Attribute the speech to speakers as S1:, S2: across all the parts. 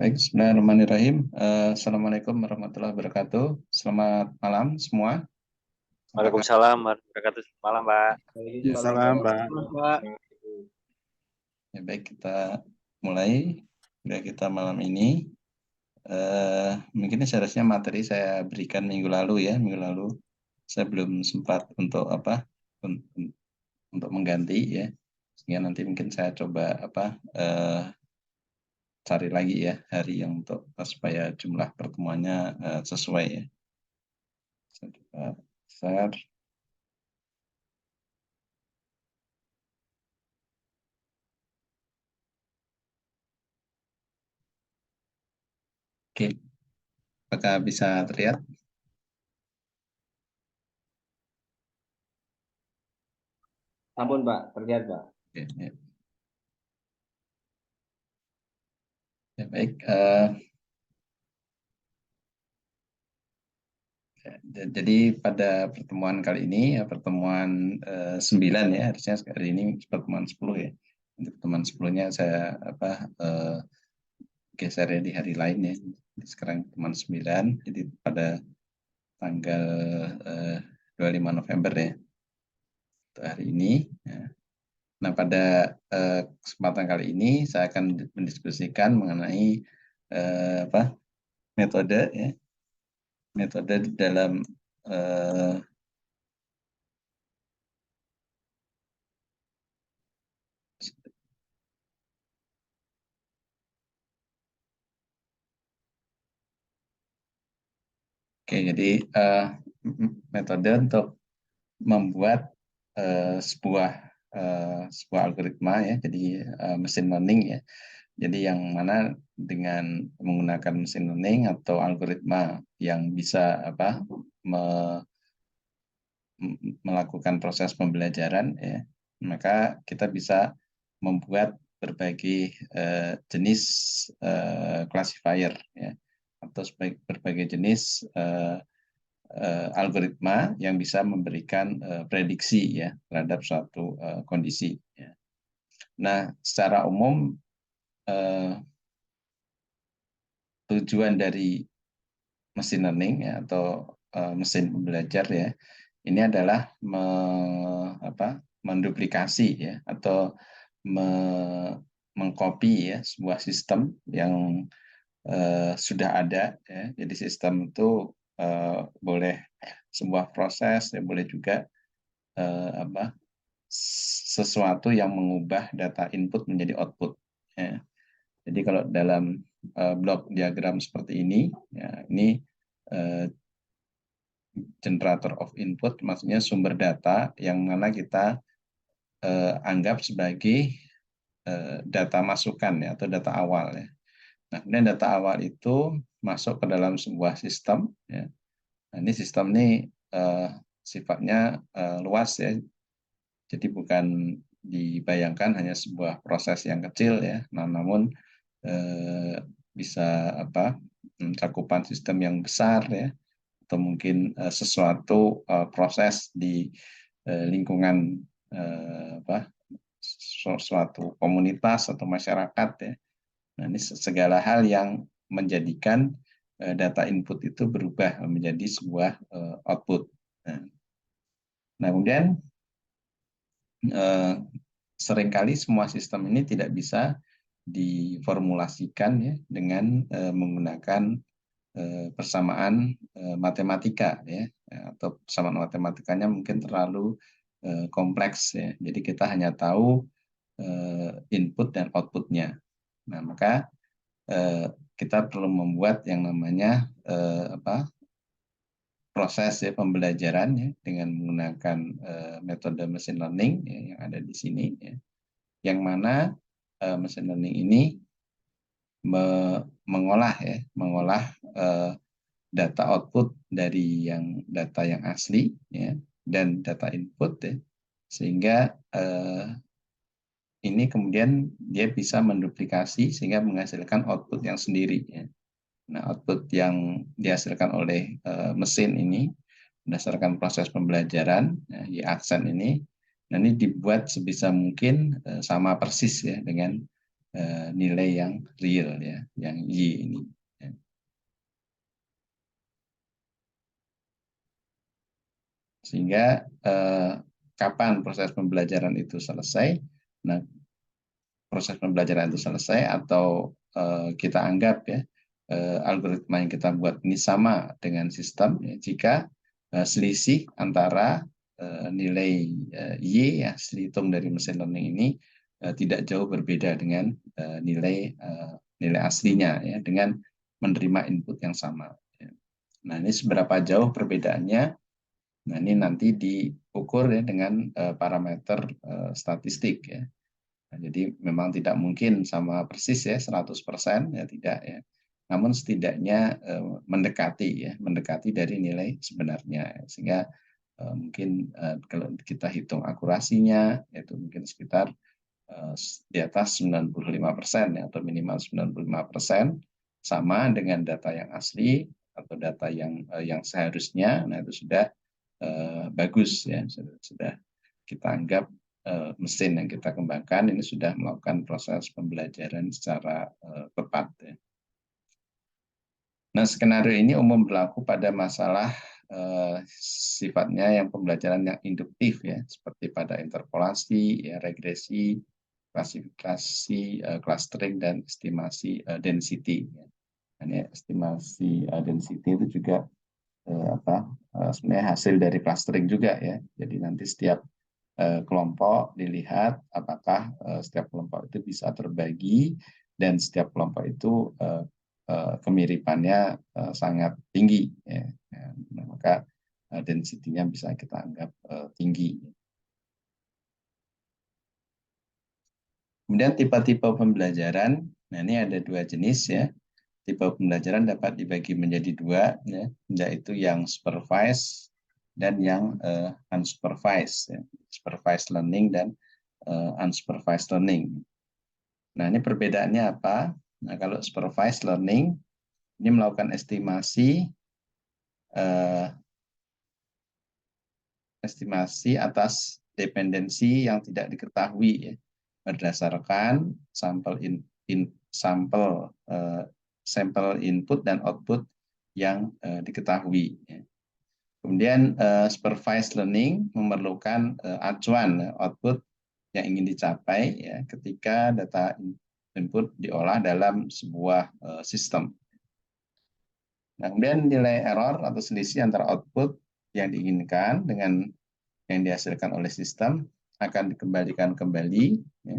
S1: Baik, bismillahirrahmanirrahim. Assalamualaikum warahmatullahi wabarakatuh. Selamat malam semua. Apakah
S2: Waalaikumsalam warahmatullahi wabarakatuh. Selamat malam, Pak.
S1: ya,
S3: Salam, Pak.
S2: Pak.
S1: baik kita mulai kita malam ini. Mungkin seharusnya materi saya berikan minggu lalu ya. Minggu lalu saya belum sempat untuk un- un- untuk mengganti ya. Sehingga nanti mungkin saya coba cari lagi ya hari yang untuk supaya jumlah pertemuannya sesuai ya. Saya coba share. Oke, apakah bisa terlihat?
S3: Ampun, Pak. Terlihat, Pak.
S1: Oke, ya. Ya, baik. Jadi pada pertemuan kali ini, ya, pertemuan 9 ya, harusnya hari ini pertemuan 10 ya. Untuk pertemuan 10-nya saya geser ya di hari lain ya. Sekarang pertemuan 9, jadi pada tanggal 25 November ya, untuk hari ini. Ya. Nah, pada kesempatan kali ini saya akan mendiskusikan mengenai metode ya, metode dalam oke, jadi metode untuk membuat sebuah algoritma ya, jadi mesin learning ya. Jadi yang mana dengan menggunakan mesin learning atau algoritma yang bisa melakukan proses pembelajaran ya, maka kita bisa membuat berbagai jenis classifier ya, atau berbagai jenis algoritma yang bisa memberikan prediksi ya terhadap suatu kondisi ya. Nah, secara umum tujuan dari mesin learning ya, atau mesin belajar ya, ini adalah menduplikasi ya, atau mengcopy ya sebuah sistem yang sudah ada ya. Jadi sistem itu boleh sebuah proses ya, boleh juga sesuatu yang mengubah data input menjadi output ya. Jadi kalau dalam blok diagram seperti ini ya, ini generator of input, maksudnya sumber data yang mana kita anggap sebagai data masukan ya, atau data awal ya. Nah, kemudian data awal itu masuk ke dalam sebuah sistem ya. Nah, ini sistem ini sifatnya luas ya. Jadi bukan dibayangkan hanya sebuah proses yang kecil ya. Nah, namun bisa cakupan sistem yang besar ya, atau mungkin sesuatu proses di lingkungan suatu komunitas atau masyarakat ya. Nah, ini segala hal yang menjadikan data input itu berubah menjadi sebuah output. Nah, kemudian seringkali semua sistem ini tidak bisa diformulasikan ya dengan menggunakan persamaan matematika ya, atau persamaan matematikanya mungkin terlalu kompleks ya. Jadi kita hanya tahu input dan outputnya. Nah, maka kita perlu membuat yang namanya proses ya pembelajaran ya, dengan menggunakan metode machine learning ya, yang ada di sini ya. Yang mana machine learning ini mengolah data output dari data yang asli ya, dan data input ya, sehingga ini kemudian dia bisa menduplikasi sehingga menghasilkan output yang sendiri ya. Nah, output yang dihasilkan oleh mesin ini berdasarkan proses pembelajaran ya, Y-aksen ini, nah ini dibuat sebisa mungkin sama persis ya dengan nilai yang real ya, yang Y ini. Ya. Sehingga kapan proses pembelajaran itu selesai? Nah, proses pembelajaran itu selesai atau kita anggap ya algoritma yang kita buat ini sama dengan sistem ya, jika selisih antara nilai Y hasil hitung dari mesin learning ini tidak jauh berbeda dengan nilai aslinya ya, dengan menerima input yang sama. Ya. Nah, ini seberapa jauh perbedaannya? Nah, ini nanti diukur ya dengan parameter statistik ya. Nah, jadi memang tidak mungkin sama persis ya 100% ya tidak ya. Namun setidaknya mendekati dari nilai sebenarnya sehingga mungkin kalau kita hitung akurasinya itu mungkin sekitar di atas 95% ya, atau minimal 95% sama dengan data yang asli atau data yang seharusnya. Nah, itu sudah bagus ya, sudah kita anggap mesin yang kita kembangkan ini sudah melakukan proses pembelajaran secara tepat ya. Nah, skenario ini umum berlaku pada masalah sifatnya yang pembelajaran yang induktif ya, seperti pada interpolasi, ya, regresi, klasifikasi, clustering, dan estimasi density. Ya. Ini estimasi density itu juga sebenarnya hasil dari clustering juga ya. Jadi nanti setiap kelompok dilihat apakah setiap kelompok itu bisa terbagi dan setiap kelompok itu kemiripannya sangat tinggi ya. Nah, maka density-nya bisa kita anggap tinggi. Kemudian tipe-tipe pembelajaran, nah ini ada dua jenis ya. Tipe pembelajaran dapat dibagi menjadi dua, ya, yaitu yang supervised dan yang unsupervised, ya. Supervised learning dan unsupervised learning. Nah, ini perbedaannya apa? Nah, kalau supervised learning ini melakukan estimasi atas dependensi yang tidak diketahui ya, berdasarkan sampel input dan output yang diketahui. Ya. Kemudian supervised learning memerlukan acuan output yang ingin dicapai ya, ketika data input diolah dalam sebuah sistem. Nah, kemudian nilai error atau selisih antara output yang diinginkan dengan yang dihasilkan oleh sistem akan dikembalikan kembali ya,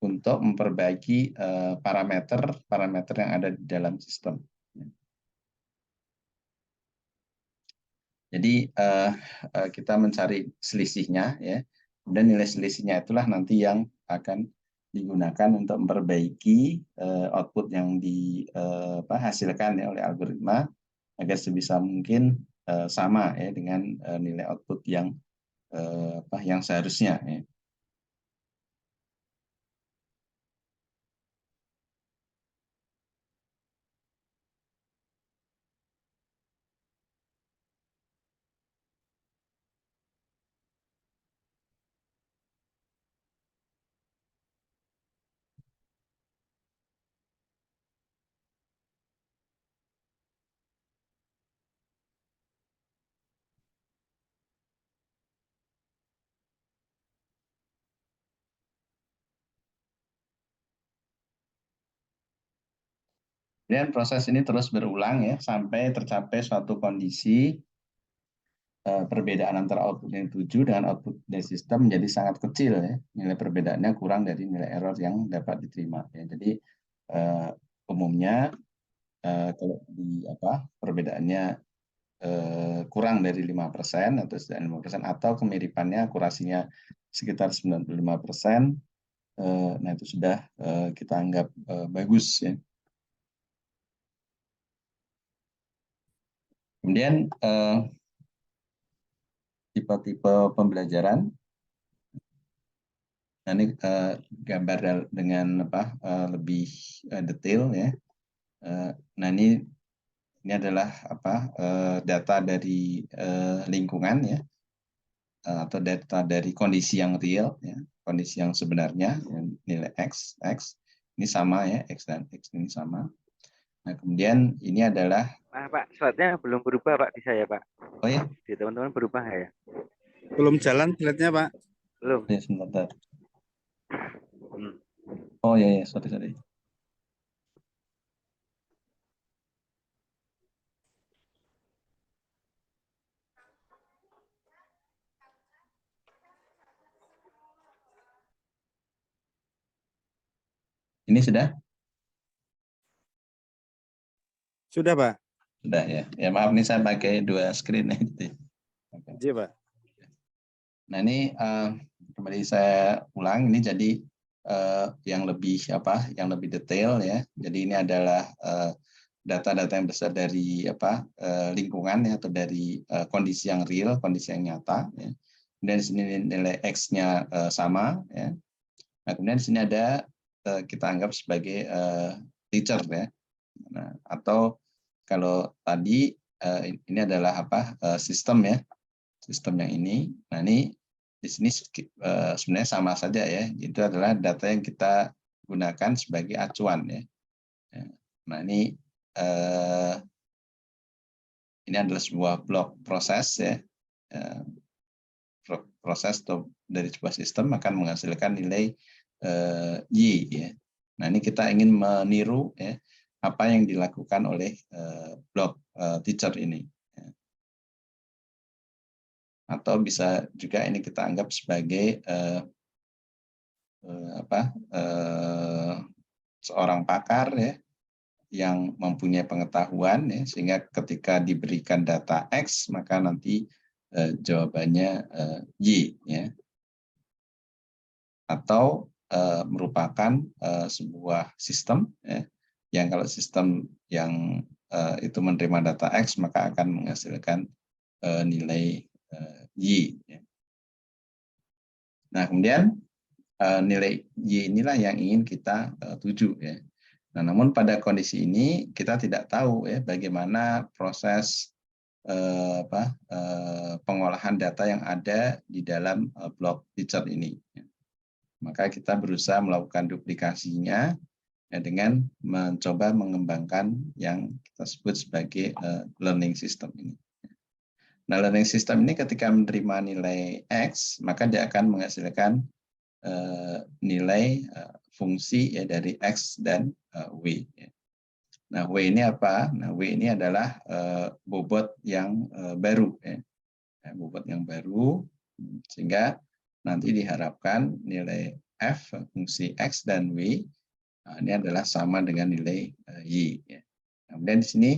S1: untuk memperbaiki parameter yang ada di dalam sistem. Jadi kita mencari selisihnya ya, kemudian nilai selisihnya itulah nanti yang akan digunakan untuk memperbaiki output yang dihasilkan ya oleh algoritma agar sebisa mungkin sama ya dengan nilai output yang seharusnya ya. Dan proses ini terus berulang ya sampai tercapai suatu kondisi perbedaan antara output yang dituju dengan output dari sistem menjadi sangat kecil ya. Nilai perbedaannya kurang dari nilai error yang dapat diterima. Ya. Jadi umumnya kalau perbedaannya kurang dari 5% atau setidaknya 5% atau kemiripannya akurasinya sekitar 95%, nah itu sudah kita anggap bagus ya. Kemudian tipe-tipe pembelajaran. Nah, ini gambar dengan lebih detail ya. Nah, ini adalah data dari lingkungan ya, atau data dari kondisi yang real ya, kondisi yang sebenarnya nilai x. Ini sama ya, X dan X ini sama. Nah, kemudian ini adalah,
S2: Nah, Pak, slide-nya belum berubah, Pak, di saya, Pak.
S1: oh ya,
S2: Di teman-teman berubah ya?
S4: Belum jalan slide-nya, Pak.
S2: Belum.
S1: ya sebentar.
S2: Hmm.
S1: Oh ya, ya, sorry. Ini sudah?
S4: Sudah, Pak.
S1: Sudah ya. Ya maaf nih saya pakai dua screen gitu. Oke.
S4: Iya, Pak.
S1: Nah ini kembali saya ulang, ini jadi yang lebih detail ya. Jadi ini adalah data-data yang besar dari lingkungan ya, atau dari kondisi yang real, kondisi yang nyata. Ya. Kemudian di sini nilai X-nya sama ya. Nah kemudian di sini ada kita anggap sebagai teacher ya. Nah, atau kalau tadi ini adalah sistem ya, sistem yang ini. Nah ini di sini sebenarnya sama saja ya. Itu adalah data yang kita gunakan sebagai acuan ya. Nah ini adalah sebuah blok proses ya. Proses dari sebuah sistem akan menghasilkan nilai Y ya. Nah ini kita ingin meniru ya apa yang dilakukan oleh blok teacher ini. Atau bisa juga ini kita anggap sebagai seorang pakar ya yang mempunyai pengetahuan ya, sehingga ketika diberikan data X maka nanti jawabannya Y ya. Atau merupakan sebuah sistem ya, yang kalau sistem yang itu menerima data X maka akan menghasilkan nilai Y ya. Nah kemudian nilai Y inilah yang ingin kita tuju ya. Nah, namun pada kondisi ini kita tidak tahu ya bagaimana proses pengolahan data yang ada di dalam blok teacher ini. Maka kita berusaha melakukan duplikasinya ya, dengan mencoba mengembangkan yang kita sebut sebagai learning system ini. Nah, learning system ini ketika menerima nilai X, maka dia akan menghasilkan nilai fungsi ya dari X dan W. Nah, W ini apa? Nah, W ini adalah bobot yang baru. Ya. Bobot yang baru, sehingga nanti diharapkan nilai F, fungsi X dan W, ini adalah sama dengan nilai Y. Ya. Kemudian di sini,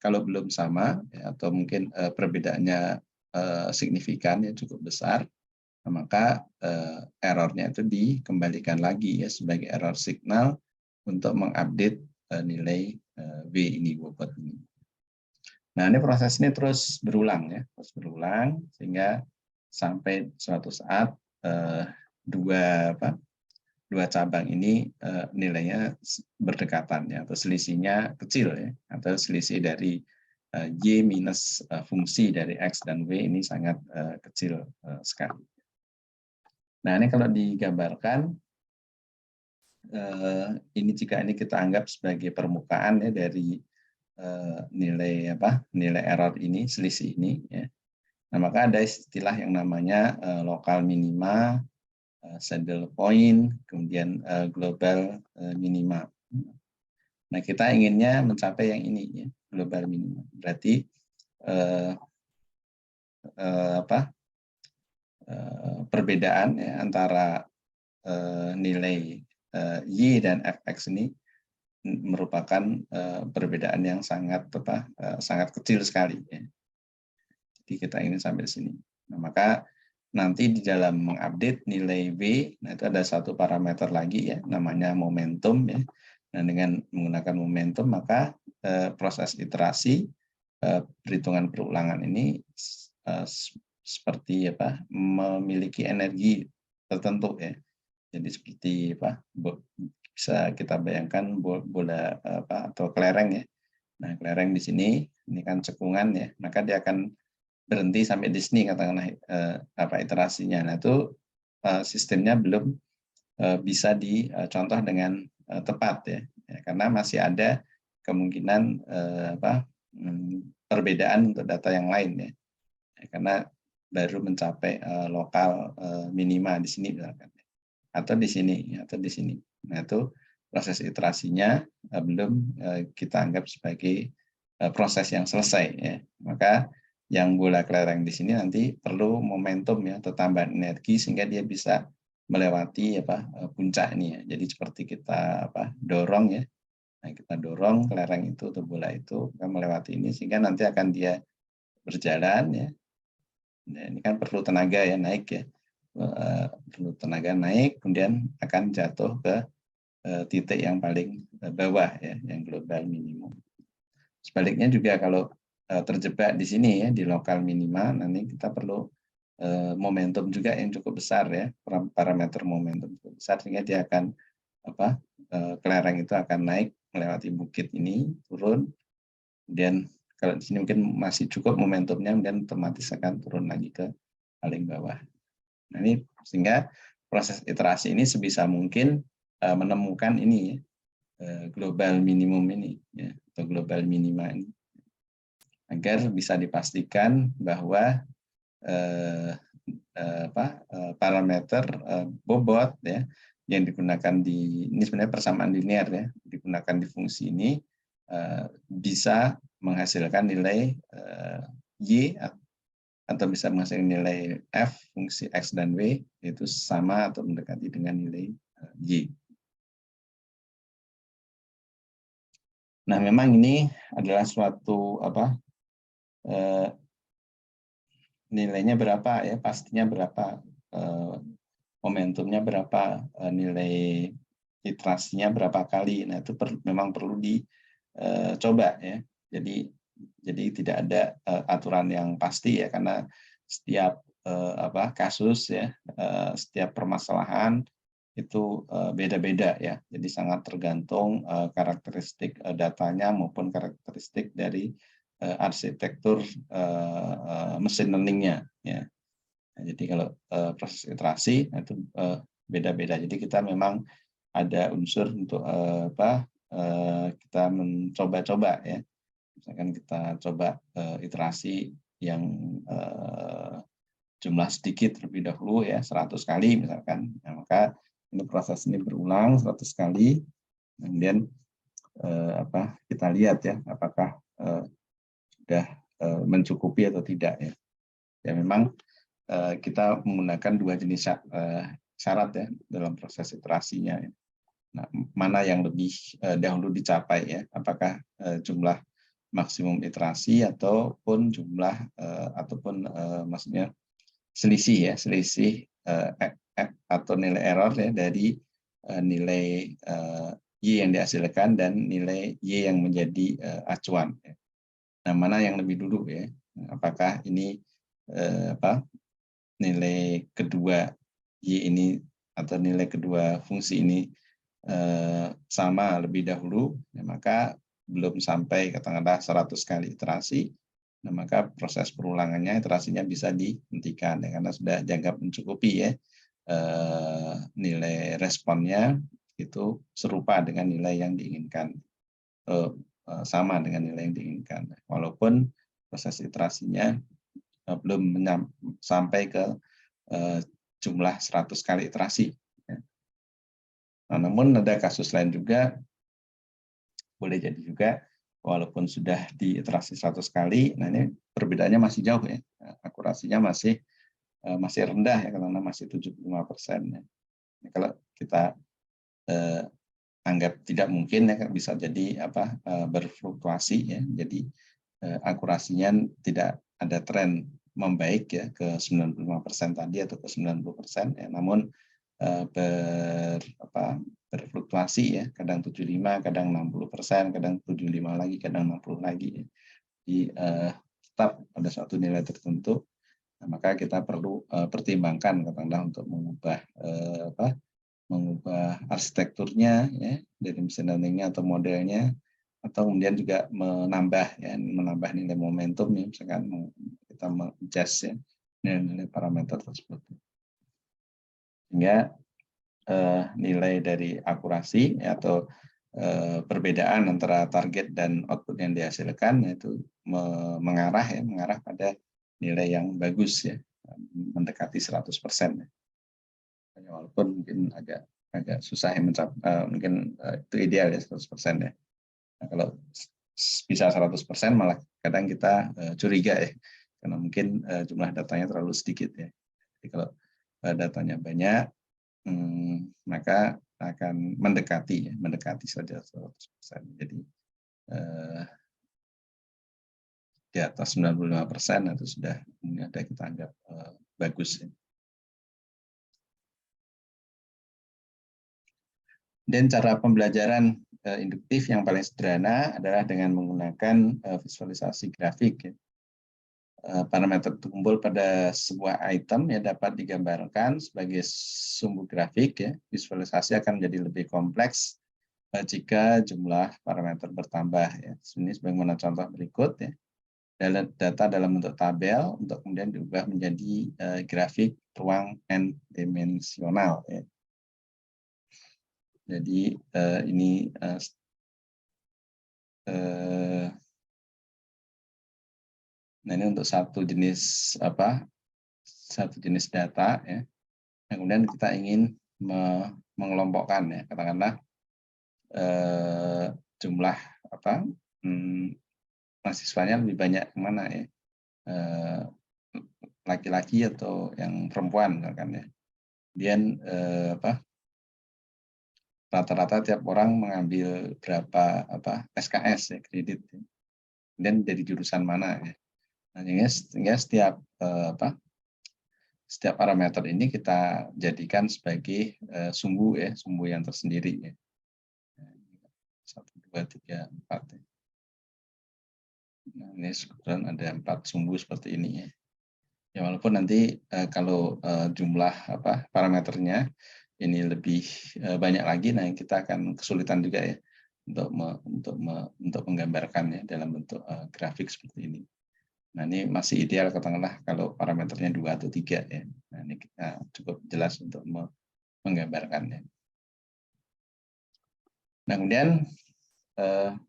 S1: kalau belum sama, ya, atau mungkin perbedaannya signifikan, ya cukup besar, maka errornya itu dikembalikan lagi ya sebagai error signal untuk mengupdate nilai W ini, bobot ini. Nah ini proses ini terus berulang ya, sehingga sampai suatu saat dua cabang ini nilainya berdekatan ya, atau selisihnya kecil ya, atau selisih dari Y minus fungsi dari X dan W ini sangat kecil sekali. Nah ini kalau digambarkan, ini jika ini kita anggap sebagai permukaan ya dari nilai error ini, selisih ini ya. Nah maka ada istilah yang namanya lokal minima, saddle point, kemudian global minima. Nah kita inginnya mencapai yang ini ya, global minima. Berarti perbedaan ya, antara nilai Y dan Fx ini merupakan perbedaan yang sangat kecil sekali ya. Jadi kita ingin sampai di sini. Nah, maka nanti di dalam mengupdate nilai W, nah itu ada satu parameter lagi ya, namanya momentum ya. Nah, dengan menggunakan momentum maka proses iterasi perhitungan perulangan ini seperti memiliki energi tertentu ya. Jadi seperti bisa kita bayangkan bola atau kelereng ya. Nah, kelereng di sini ini kan cekungan ya, maka dia akan berhenti sampai di sini katakanlah iterasinya. Nah, itu sistemnya belum bisa dicontoh dengan tepat ya. Karena masih ada kemungkinan perbedaan untuk data yang lain ya. Karena baru mencapai lokal minima di sini misalkan, atau di sini atau di sini. Nah itu proses iterasinya belum kita anggap sebagai proses yang selesai ya. Maka yang bola kelereng di sini nanti perlu momentum ya atau tambahan energi sehingga dia bisa melewati puncak ini ya. Jadi seperti kita dorong ya. Nah, kita dorong kelereng itu atau bola itu akan melewati ini sehingga nanti akan dia berjalan ya. Nah, ini kan perlu tenaga ya naik ya. Perlu tenaga naik kemudian akan jatuh ke titik yang paling bawah ya, yang global minimum. Sebaliknya juga kalau terjebak di sini ya di lokal minima, nanti kita perlu momentum juga yang cukup besar ya, parameter momentum cukup besar sehingga dia akan kelereng itu akan naik melewati bukit ini, turun, kemudian kalau di sini mungkin masih cukup momentumnya, kemudian otomatis akan turun lagi ke paling bawah. Nah ini sehingga proses iterasi ini sebisa mungkin menemukan ini global minimum ini ya, atau global minima ini agar bisa dipastikan bahwa parameter bobot ya yang digunakan ini sebenarnya persamaan linear ya digunakan di fungsi ini bisa menghasilkan nilai y atau bisa menghasilkan nilai f fungsi x dan w yaitu sama atau mendekati dengan nilai y. Nah, memang ini adalah suatu nilainya berapa ya, pastinya berapa, momentumnya berapa, nilai iterasinya berapa kali. Nah, itu memang perlu dicoba ya. Jadi tidak ada aturan yang pasti ya, karena setiap kasus ya, setiap permasalahan itu beda-beda ya. Jadi sangat tergantung karakteristik datanya maupun karakteristik dari arsitektur mesin learning-nya ya. Nah, jadi kalau proses iterasi itu beda-beda. Jadi kita memang ada unsur untuk kita mencoba-coba ya. Misalkan kita coba iterasi yang jumlah sedikit terlebih dahulu ya 100 kali misalkan. Nah, maka ini proses ini berulang 100 kali. Kemudian kita lihat ya apakah sudah mencukupi atau tidak ya. Ya memang kita menggunakan dua jenis syarat ya dalam proses iterasinya. Ya. Nah, mana yang lebih dahulu dicapai ya? Apakah jumlah maksimum iterasi ataupun jumlah maksudnya selisih ya, selisih atau nilai error ya dari nilai y yang dihasilkan dan nilai y yang menjadi acuan. Ya. Nah, mana yang lebih dulu ya? Apakah ini nilai kedua y ini atau nilai kedua fungsi ini sama lebih dahulu, ya, maka belum sampai katakanlah 100 kali iterasi, nah maka proses perulangannya iterasinya bisa dihentikan ya, karena sudah dianggap mencukupi ya nilai responnya itu serupa dengan nilai yang diinginkan, sama dengan nilai yang diinginkan, walaupun proses iterasinya belum sampai ke jumlah 100 kali iterasi. Nah, namun ada kasus lain juga, boleh jadi juga walaupun sudah diiterasi 100 kali, nah ini perbedaannya masih jauh ya, akurasinya masih rendah ya, karena masih 75%. Ya. Nah, kalau kita anggap tidak mungkin ya, bisa jadi berfluktuasi ya, jadi akurasinya tidak ada tren membaik ya ke 95% tadi atau ke 90%, ya, namun berfluktuasi ya, kadang 75, kadang 60%, kadang 75 lagi, kadang 60 lagi. Jadi tetap pada suatu nilai tertentu, nah, maka kita perlu pertimbangkan katakanlah untuk mengubah arsitekturnya ya, dari mesin learning-nya atau modelnya, atau kemudian juga menambah nilai momentum ya, misalkan kita mengadjust ya nilai parameter tersebut. Sehingga nilai dari akurasi atau perbedaan antara target dan output yang dihasilkan, yaitu mengarah pada nilai yang bagus ya, mendekati 100%. Walaupun mungkin agak susah ya mungkin itu ideal ya 100% ya. Nah, kalau bisa 100% malah kadang kita curiga ya, karena mungkin jumlah datanya terlalu sedikit ya. Jadi kalau datanya banyak, maka akan mendekati saja 100%. Jadi di atas 95% itu sudah ada kita anggap bagus. Ya. Dan cara pembelajaran induktif yang paling sederhana adalah dengan menggunakan visualisasi grafik. Ya. Parameter tumbul pada sebuah item ya dapat digambarkan sebagai sumbu grafik. Ya. Visualisasi akan menjadi lebih kompleks jika jumlah parameter bertambah. Ya. Ini sebagaimana contoh berikut. Ya. Data dalam bentuk tabel untuk kemudian diubah menjadi grafik ruang n dimensional. Ya. Jadi ini nah ini untuk satu jenis data ya. Yang kemudian kita ingin mengelompokkan ya, katakanlah jumlah mahasiswanya lebih banyak yang mana ya, laki-laki atau yang perempuan misalkan ya. Kemudian rata-rata tiap orang mengambil berapa SKS ya, kredit ya. Kemudian jadi jurusan mana ya. Nah, sehingga setiap parameter ini kita jadikan sebagai sumbu ya, sumbu yang tersendiri ya. 1, 2, 3, 4 ya. Nah, ini kebetulan ada 4 sumbu seperti ini ya. Ya walaupun nanti kalau jumlah parameternya ini lebih banyak lagi, nah kita akan kesulitan juga ya untuk menggambarkannya dalam bentuk grafik seperti ini. Nah ini masih ideal katakanlah kalau parameternya 2 atau 3 ya. Nah ini kita cukup jelas untuk menggambarkannya. Nah kemudian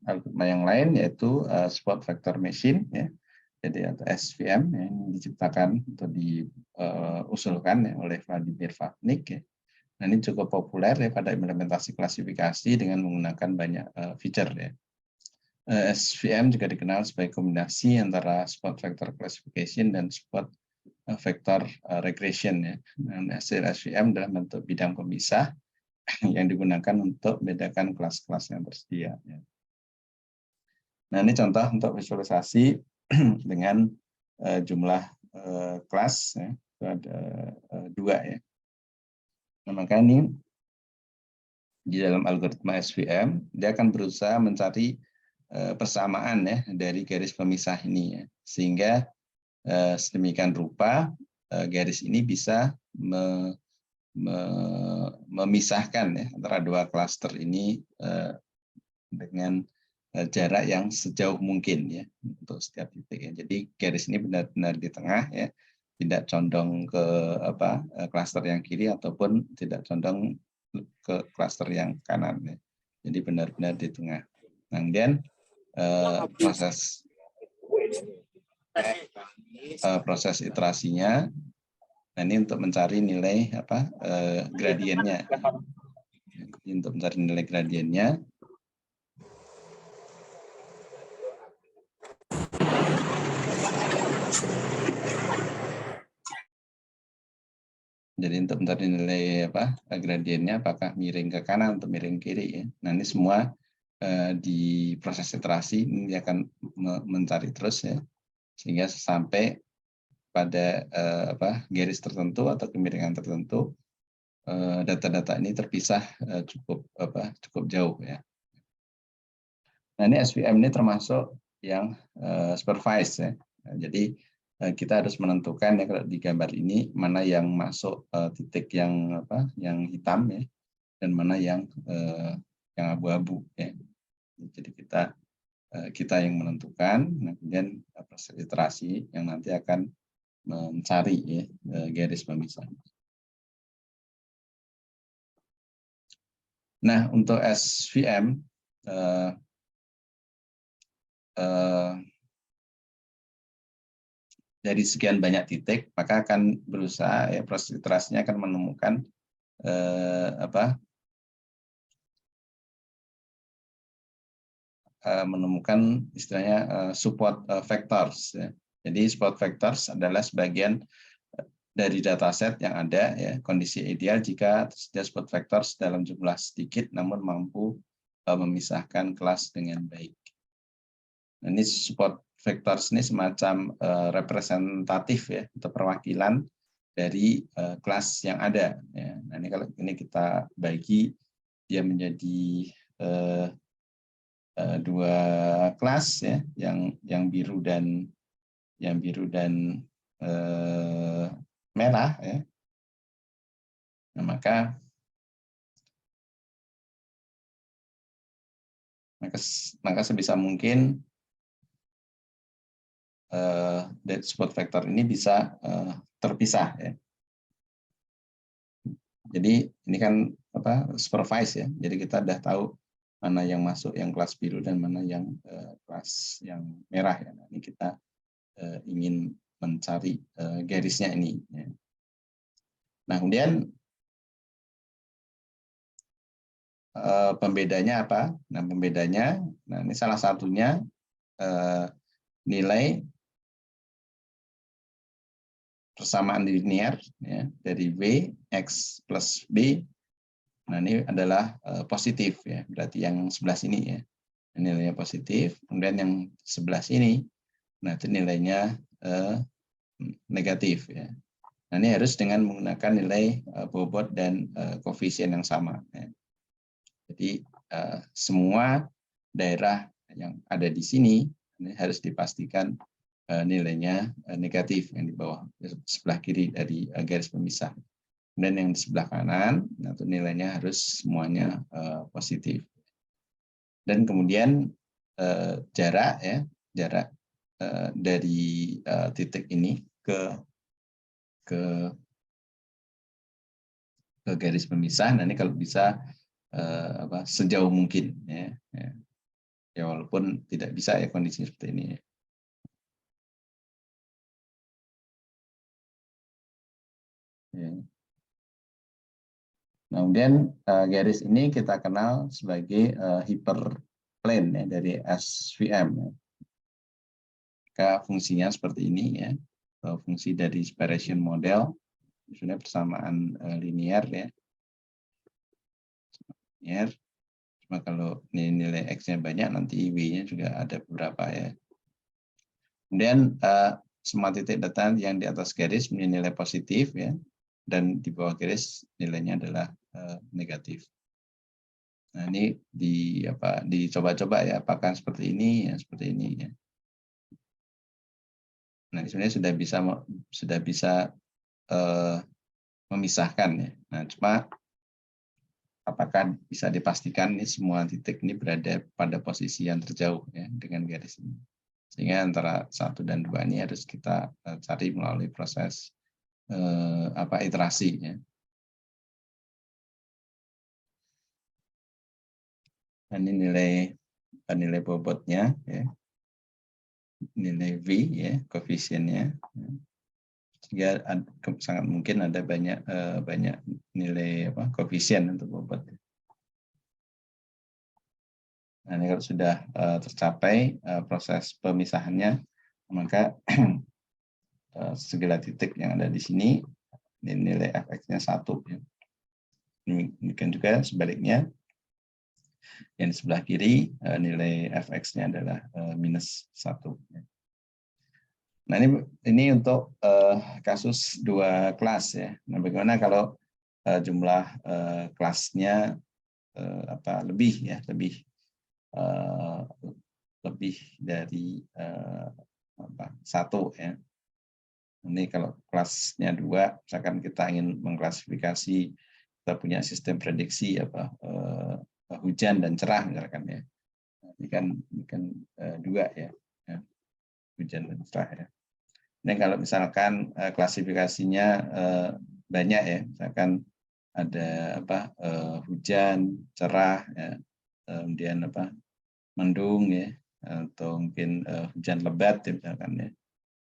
S1: algoritma yang lain yaitu support vector machine ya. Jadi atau SVM yang diciptakan atau diusulkan ya, oleh Vladimir Vavnik ya. Nah, ini cukup populer ya pada implementasi klasifikasi dengan menggunakan banyak feature ya. SVM juga dikenal sebagai kombinasi antara support vector classification dan support vector regression ya. Dan hasil SVM dalam bentuk bidang pemisah yang digunakan untuk membedakan kelas-kelas yang tersedia. Ya. Nah, ini contoh untuk visualisasi dengan jumlah kelas ya, itu ada 2 ya. Nah, maka ini di dalam algoritma SVM dia akan berusaha mencari persamaan ya dari garis pemisah ini ya, sehingga sedemikian rupa garis ini bisa memisahkan ya antara 2 klaster ini dengan jarak yang sejauh mungkin ya untuk setiap titik ya. Jadi garis ini benar-benar di tengah ya, tidak condong ke klaster yang kiri ataupun tidak condong ke klaster yang kanan ya. Jadi benar-benar di tengah. Nah, kemudian proses iterasinya, nah ini untuk mencari nilai gradiennya. Untuk mencari nilai gradiennya, jadi untuk mencari nilai gradiennya apakah miring ke kanan atau miring kiri ya. Nah ini semua di proses iterasi ini akan mencari terus ya, sehingga sampai pada garis tertentu atau kemiringan tertentu data-data ini terpisah cukup jauh ya. Nah ini SVM ini termasuk yang supervised ya. Nah, jadi kita harus menentukan ya kalau di gambar ini mana yang masuk titik yang hitam ya, dan mana yang abu-abu ya. Jadi kita yang menentukan, nah, kemudian proses iterasi yang nanti akan mencari ya, garis pemisah. Nah, untuk SVM dari sekian banyak titik, maka akan berusaha ya proses iterasinya akan menemukan menemukan istilahnya support vectors. Ya. Jadi support vectors adalah sebagian dari dataset yang ada, ya, kondisi ideal jika tersedia support vectors dalam jumlah sedikit namun mampu memisahkan kelas dengan baik. Nah, ini support vectors ini semacam representatif ya atau perwakilan dari kelas yang ada. Ya. Nah, ini kalau ini kita bagi dia menjadi dua kelas ya, yang biru dan merah ya. Nah, maka sebisa mungkin support vector ini bisa terpisah ya. Jadi ini kan supervise ya. Jadi kita udah tahu mana yang masuk yang kelas biru dan mana yang kelas yang merah ya. Nah, ini kita ingin mencari garisnya ini. Ya. Nah, kemudian pembedanya apa? Nah, pembedanya, nah ini salah satunya nilai persamaan linear ya, dari W X plus B. Nah, ini adalah positif ya, berarti yang sebelah sini ya nilainya positif. Kemudian yang sebelah sini, nah itu nilainya negatif ya. Nah, ini harus dengan menggunakan nilai bobot dan koefisien yang sama. Ya. Jadi semua daerah yang ada di sini ini harus dipastikan nilainya negatif yang di bawah sebelah kiri dari garis pemisah. Dan yang di sebelah kanan itu nilainya harus semuanya positif. Dan kemudian jarak dari titik ini ke garis pemisah. Nah, ini kalau bisa sejauh mungkin ya. Ya walaupun tidak bisa ya kondisi seperti ini ya. Ya. Nah, kemudian garis ini kita kenal sebagai hyperplane ya, dari SVM. Ya. Maka fungsinya seperti ini ya, fungsi dari separation model, misalnya persamaan linear ya. Linear. Cuma kalau nilai X-nya banyak, nanti W-nya juga ada beberapa ya. Kemudian semua titik data yang di atas garis punya nilai positif ya, dan di bawah garis nilainya adalah negatif. Nah, ini dicoba-coba ya, apakah seperti ini ya, seperti ini ya. Nah, sebenarnya sudah bisa memisahkan ya. Nah, cuma apakah bisa dipastikan ini semua titik ini berada pada posisi yang terjauh ya dengan garis ini. Sehingga antara 1 dan 2 ini harus kita cari melalui proses iterasi ya. Dan ini nilai bobotnya ya. Nilai V ya, koefisiennya. Ya. Sehingga sangat mungkin ada banyak nilai koefisien untuk bobot. Nah, ini kalau sudah tercapai proses pemisahannya, maka segala titik yang ada di sini nilai fx-nya 1. Ya. Demikian juga sebaliknya, yang di sebelah kiri nilai fx-nya adalah -1. Ya. Nah, ini untuk kasus 2 kelas ya. Nah, bagaimana kalau jumlah kelasnya lebih ya, lebih dari 1 ya. Ini kalau kelasnya 2, misalkan kita ingin mengklasifikasi, kita punya sistem prediksi hujan dan cerah misalkan ya. Ini kan 2 ya, hujan dan cerah ya. Ini kalau misalkan klasifikasinya banyak ya, misalkan ada hujan, cerah, ya, kemudian mendung ya, atau mungkin hujan lebat ya, misalkan ya.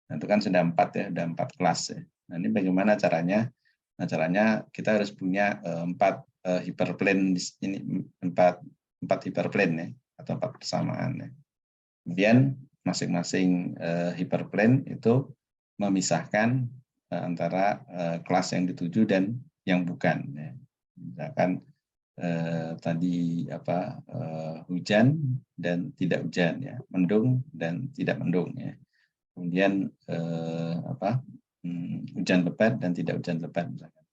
S1: Nah, itu kan sudah 4 ya, sudah 4 kelas ya. Nah, ini bagaimana caranya? Nah, caranya kita harus punya 4 hyperplane ini, 4 hyperplane ya, atau 4 persamaan ya. Kemudian masing-masing hyperplane itu memisahkan antara kelas yang dituju dan yang bukan ya. Misalkan tadi hujan dan tidak hujan ya, mendung dan tidak mendung ya. Kemudian hujan lebat dan tidak hujan lebat misalkan.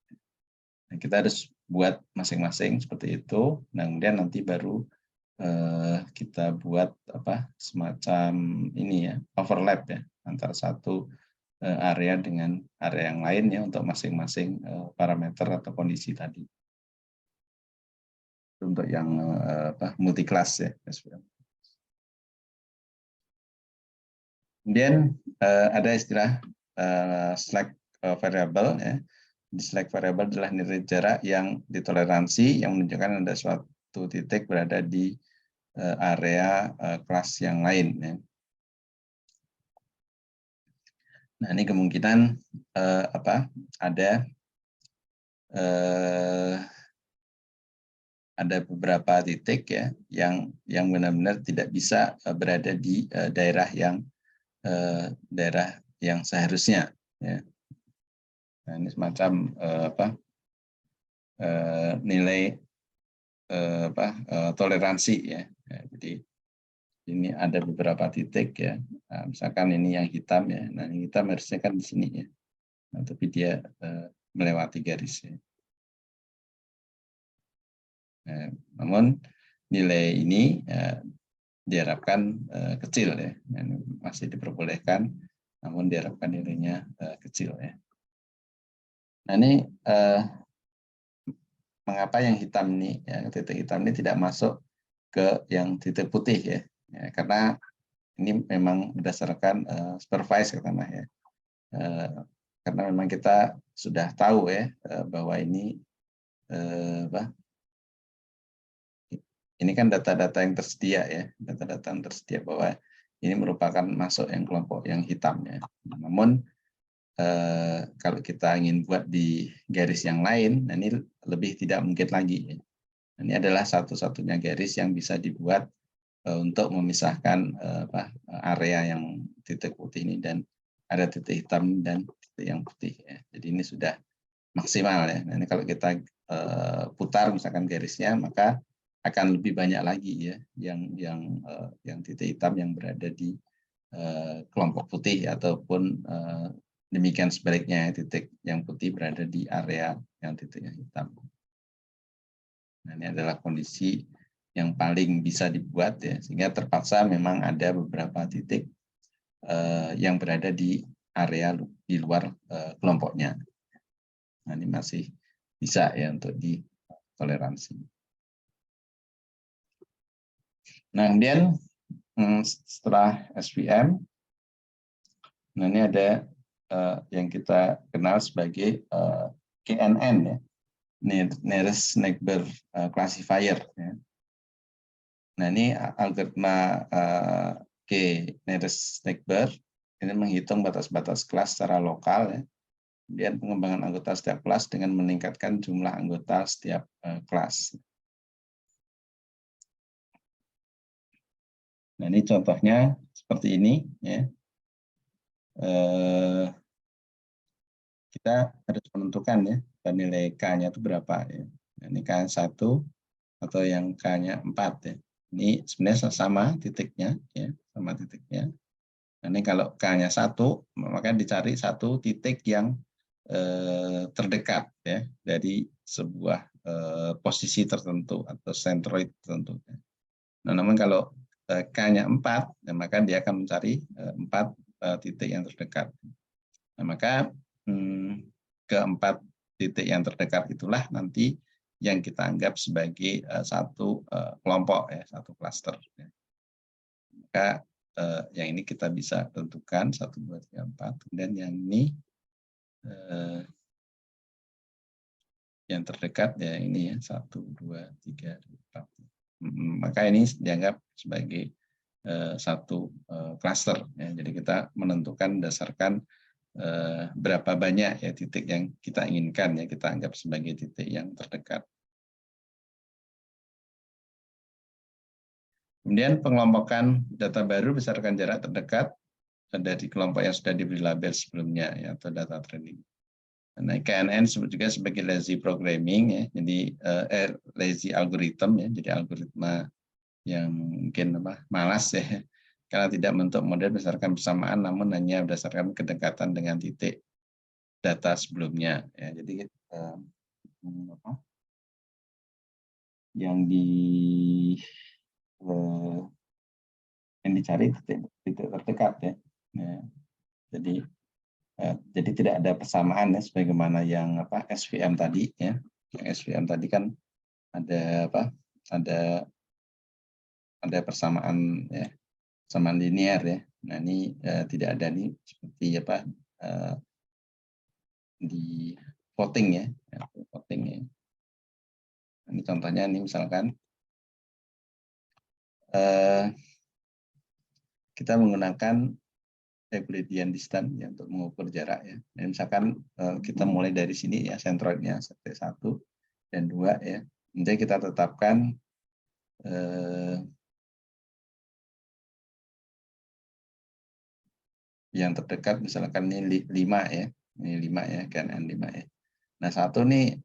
S1: Nah, kita harus buat masing-masing seperti itu. Nah, kemudian nanti baru kita buat semacam ini ya, overlap ya antara satu area dengan area yang lain ya untuk masing-masing parameter atau kondisi tadi. Untuk yang multi class ya. Kemudian ada istilah slack variable ya. Di slack variable adalah nilai jarak yang ditoleransi yang menunjukkan ada suatu titik berada di area kelas yang lain ya. Nah, ini kemungkinan ada beberapa titik ya yang benar-benar tidak bisa berada di daerah yang seharusnya ya. Nah, ini semacam nilai toleransi ya. Jadi ini ada beberapa titik ya. Nah, misalkan ini yang hitam ya. Nah, yang hitam harusnya kan di sini ya. Nah, tapi dia melewati garis ya. Nah, namun nilai ini diharapkan kecil ya. Masih diperbolehkan, namun diharapkan nilainya kecil ya. Nah, ini mengapa yang hitam ini, ya, titik hitam ini tidak masuk ke yang titik putih ya, karena ini memang berdasarkan supervise karena ya, karena memang kita sudah tahu ya bahwa ini kan data-data yang tersedia ya, data-data yang tersedia bahwa ini merupakan masuk yang kelompok yang hitam ya. Namun kalau kita ingin buat di garis yang lain, nah ini lebih tidak mungkin lagi. Ini adalah satu-satunya garis yang bisa dibuat untuk memisahkan area yang titik putih ini dan ada titik hitam dan titik yang putih. Ya. Jadi ini sudah maksimal ya. Nah, ini kalau kita putar misalkan garisnya, maka akan lebih banyak lagi ya yang titik hitam yang berada di kelompok putih ataupun demikian sebaliknya titik yang putih berada di area yang titiknya hitam. Nah, ini adalah kondisi yang paling bisa dibuat ya, sehingga terpaksa memang ada beberapa titik yang berada di area di luar kelompoknya. Nah, ini masih bisa ya untuk ditoleransi. Nah, kemudian setelah SVM, nah ini ada yang kita kenal sebagai KNN ya, Nearest Neighbor Classifier. Ya. Nah, ini algoritma Nearest Neighbor ini menghitung batas-batas kelas secara lokal ya. Kemudian pengembangan anggota setiap kelas dengan meningkatkan jumlah anggota setiap kelas. Nah, ini contohnya seperti ini ya. Kita harus menentukan ya nilai K-nya itu berapa ya. Nah, ini K1 atau yang K-nya 4 ya. Ini sebenarnya sama titiknya ya, sama titiknya. Nah, ini kalau K-nya 1, maka dicari satu titik yang terdekat ya dari sebuah posisi tertentu atau sentroid tertentu. Nah, namun kalau K-nya 4, ya, maka dia akan mencari 4 titik yang terdekat. Nah, maka keempat titik yang terdekat itulah nanti yang kita anggap sebagai satu kelompok ya, satu klaster. Ya. Maka yang ini kita bisa tentukan 1, 2, 3, 4. Kemudian yang ini yang terdekat ya ini ya 1, 2, 3, 4. Maka ini dianggap sebagai satu klaster ya. Jadi kita menentukan berdasarkan berapa banyak ya titik yang kita inginkan ya, kita anggap sebagai titik yang terdekat. Kemudian pengelompokan data baru berdasarkan jarak terdekat dari kelompok yang sudah diberi label sebelumnya ya, atau data training. Nah, KNN disebut juga sebagai lazy programming ya, jadi lazy algorithm ya, jadi algoritma yang mungkin malas ya, karena tidak membentuk model berdasarkan persamaan, namun hanya berdasarkan kedekatan dengan titik data sebelumnya ya. Jadi yang dicari titik terdekat ya. Nah, jadi tidak ada persamaan ya, sebagaimana yang SVM tadi ya. Yang SVM tadi kan ada ada persamaan ya, persamaan linear ya. Nah ini tidak ada nih seperti di voting ya, voting ya. Ini contohnya nih misalkan kita menggunakan Euclidean distance ya, untuk mengukur jarak ya. Dan misalkan kita mulai dari sini ya, sentroidnya sampai 1 dan 2 ya. Nanti kita tetapkan yang terdekat misalkan ini 5 ya. Ini 5 ya, KNN 5 ya. Nah, 1 nih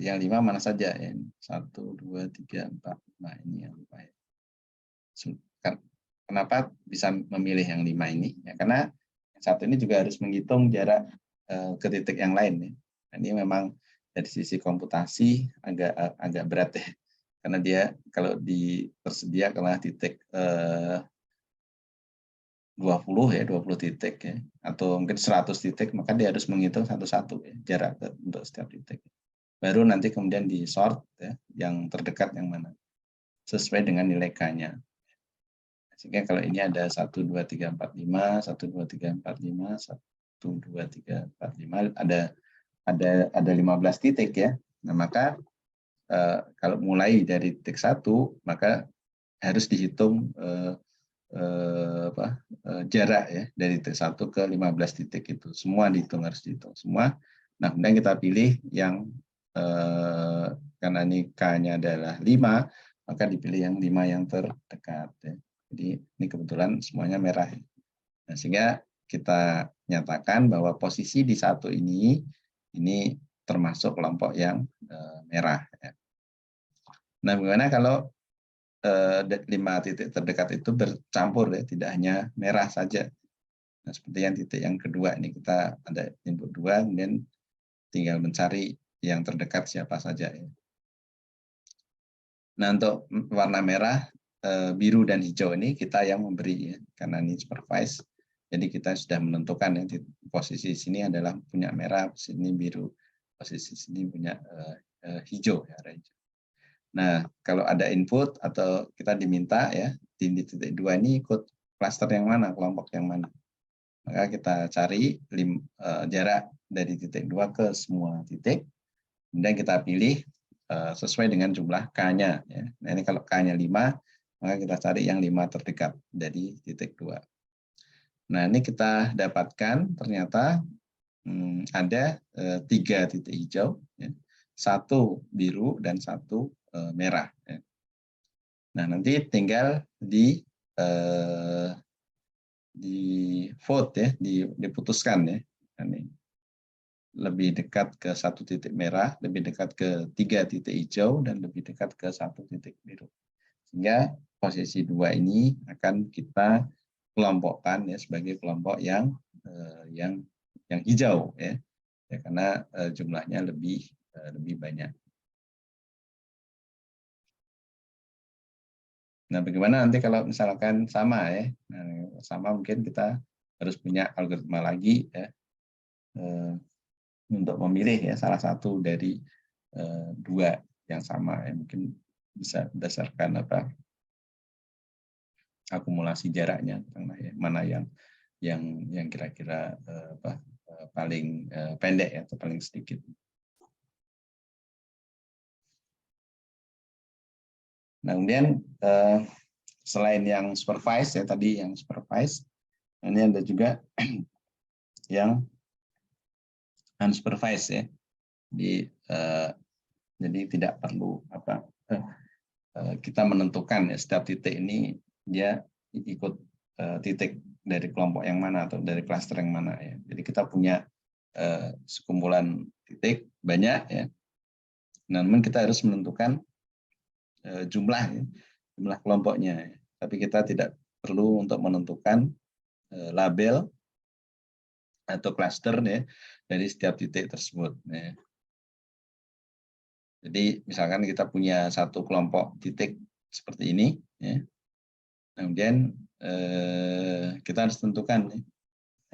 S1: yang 5 mana saja ya. 1, 2, 3, 4, 5 ini yang 5 ya. Kenapa bisa memilih yang 5 ini? Ya, karena yang 1 ini juga harus menghitung jarak ke titik yang lain ya. Nah, ini memang dari sisi komputasi agak berat ya. Karena dia kalau tersedia kalau titik 20 titik ya, atau mungkin 100 titik, maka dia harus menghitung satu-satu ya, jarak untuk setiap titik. Baru nanti kemudian di sort ya, yang terdekat yang mana sesuai dengan nilai K-nya. Sehingga kalau ini ada 1, 2, 3, 4, 5, 1, 2, 3, 4, 5, 1, 2, 3, 4, 5, ada 15 titik ya. Nah, maka kalau mulai dari titik 1, maka harus dihitung jarak ya dari titik 1 ke 15 titik itu. Semua dihitung, harus dihitung semua. Nah, kemudian kita pilih yang karena ini K-nya adalah 5, maka dipilih yang 5 yang terdekat ya. Jadi ini kebetulan semuanya merah. Nah, sehingga kita nyatakan bahwa posisi di 1 ini termasuk kelompok yang merah. Ya. Nah, bagaimana kalau 5 titik terdekat itu bercampur ya, tidak hanya merah saja. Nah, seperti yang titik yang kedua ini kita ada input 2, kemudian tinggal mencari yang terdekat siapa saja ya. Nah, untuk warna merah, biru dan hijau ini kita yang memberi ya, karena ini supervise. Jadi kita sudah menentukan ya, posisi sini adalah punya merah, posisi ini biru, posisi sini punya hijau ya, hijau. Nah, kalau ada input atau kita diminta ya di titik 2 ini ikut klaster yang mana, kelompok yang mana. Maka kita cari jarak dari titik 2 ke semua titik. Kemudian kita pilih sesuai dengan jumlah K-nya. Ya. Nah, ini kalau K-nya 5, maka kita cari yang 5 terdekat dari titik 2. Nah, ini kita dapatkan ternyata ada 3 titik hijau, ya. 1 biru dan 1 merah. Ya. Nah, nanti tinggal di vote ya, diputuskan ya. Ini lebih dekat ke 1 titik merah, lebih dekat ke 3 titik hijau, dan lebih dekat ke 1 titik biru. Sehingga posisi 2 ini akan kita kelompokkan ya sebagai kelompok yang hijau ya. Ya, karena jumlahnya lebih banyak. Nah, bagaimana nanti kalau misalkan sama ya? Nah, sama mungkin kita harus punya algoritma lagi ya untuk memilih ya salah satu dari 2 yang sama ya. Mungkin bisa berdasarkan akumulasi jaraknya, mana yang kira-kira paling pendek ya, atau paling sedikit. Nah, kemudian selain yang supervised ya tadi yang supervised, ini ada juga yang unsupervised ya. Jadi tidak perlu kita menentukan ya setiap titik ini dia ikut titik dari kelompok yang mana atau dari klaster yang mana ya. Jadi kita punya sekumpulan titik banyak ya. Namun kita harus menentukan jumlah kelompoknya. Ya. Tapi kita tidak perlu untuk menentukan label atau klaster ya dari setiap titik tersebut. Ya. Jadi misalkan kita punya satu kelompok titik seperti ini, ya. Kemudian kita harus tentukan, ya.